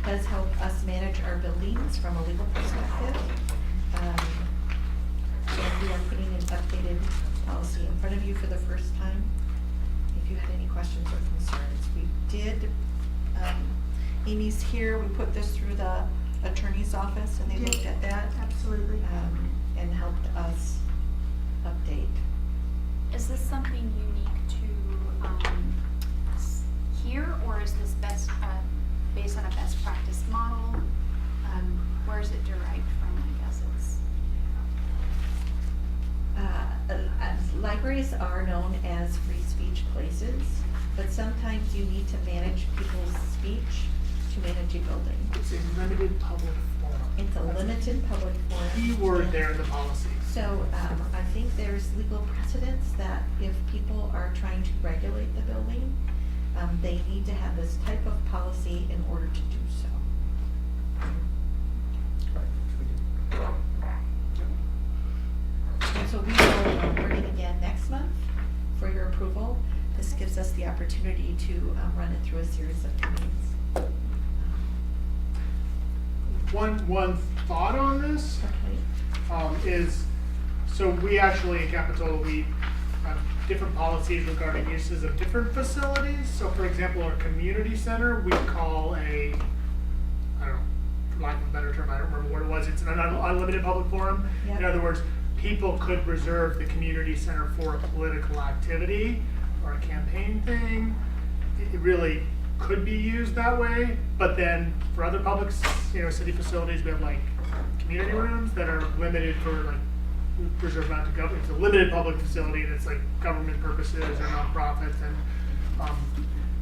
does help us manage our buildings from a legal perspective. And we are putting an updated policy in front of you for the first time. If you had any questions or concerns, we did, Amy's here, we put this through the attorney's office and they looked at that. Absolutely. And helped us update. Is this something unique to here, or is this best based on a best practice model? Where is it derived from? I guess it's. Libraries are known as free speech places, but sometimes you need to manage people's speech to manage a building. It's a limited public forum. It's a limited public forum. Key word there in the policy. So I think there's legal precedence that if people are trying to regulate the building, they need to have this type of policy in order to do so. And so we will bring it again next month for your approval. This gives us the opportunity to run it through a series of committees. One thought on this Okay. is, so we actually at Capitola, we have different policies regarding uses of different facilities. So for example, our community center, we call I don't know, for lack of a better term, I don't remember what it was, it's an unlimited public forum. Yep. In other words, people could reserve the community center for a political activity or a campaign thing. It really could be used that way, but then for other public, city facilities, we have like community rooms that are limited for like reserved not to government. It's a limited public facility and it's like government purposes or nonprofits, and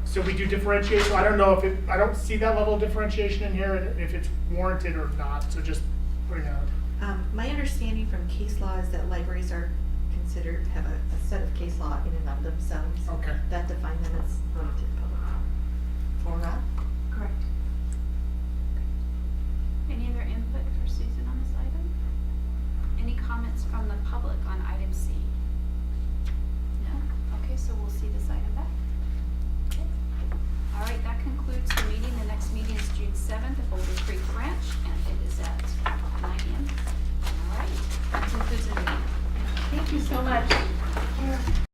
so we do differentiate. So I don't know if I don't see that level of differentiation in here, and if it's warranted or not. So just putting out. My understanding from case law is that libraries are considered, have a set of case law in and of themselves. Okay. That define them as limited public fora. Correct. Any other input for Susan on this item? Any comments from the public on item C? No? Okay, so we'll see this item back. Okay. All right, that concludes the meeting. The next meeting is June 7th at Boulder Creek Branch, and it is at 9 a.m. All right, that concludes the meeting. Thank you so much.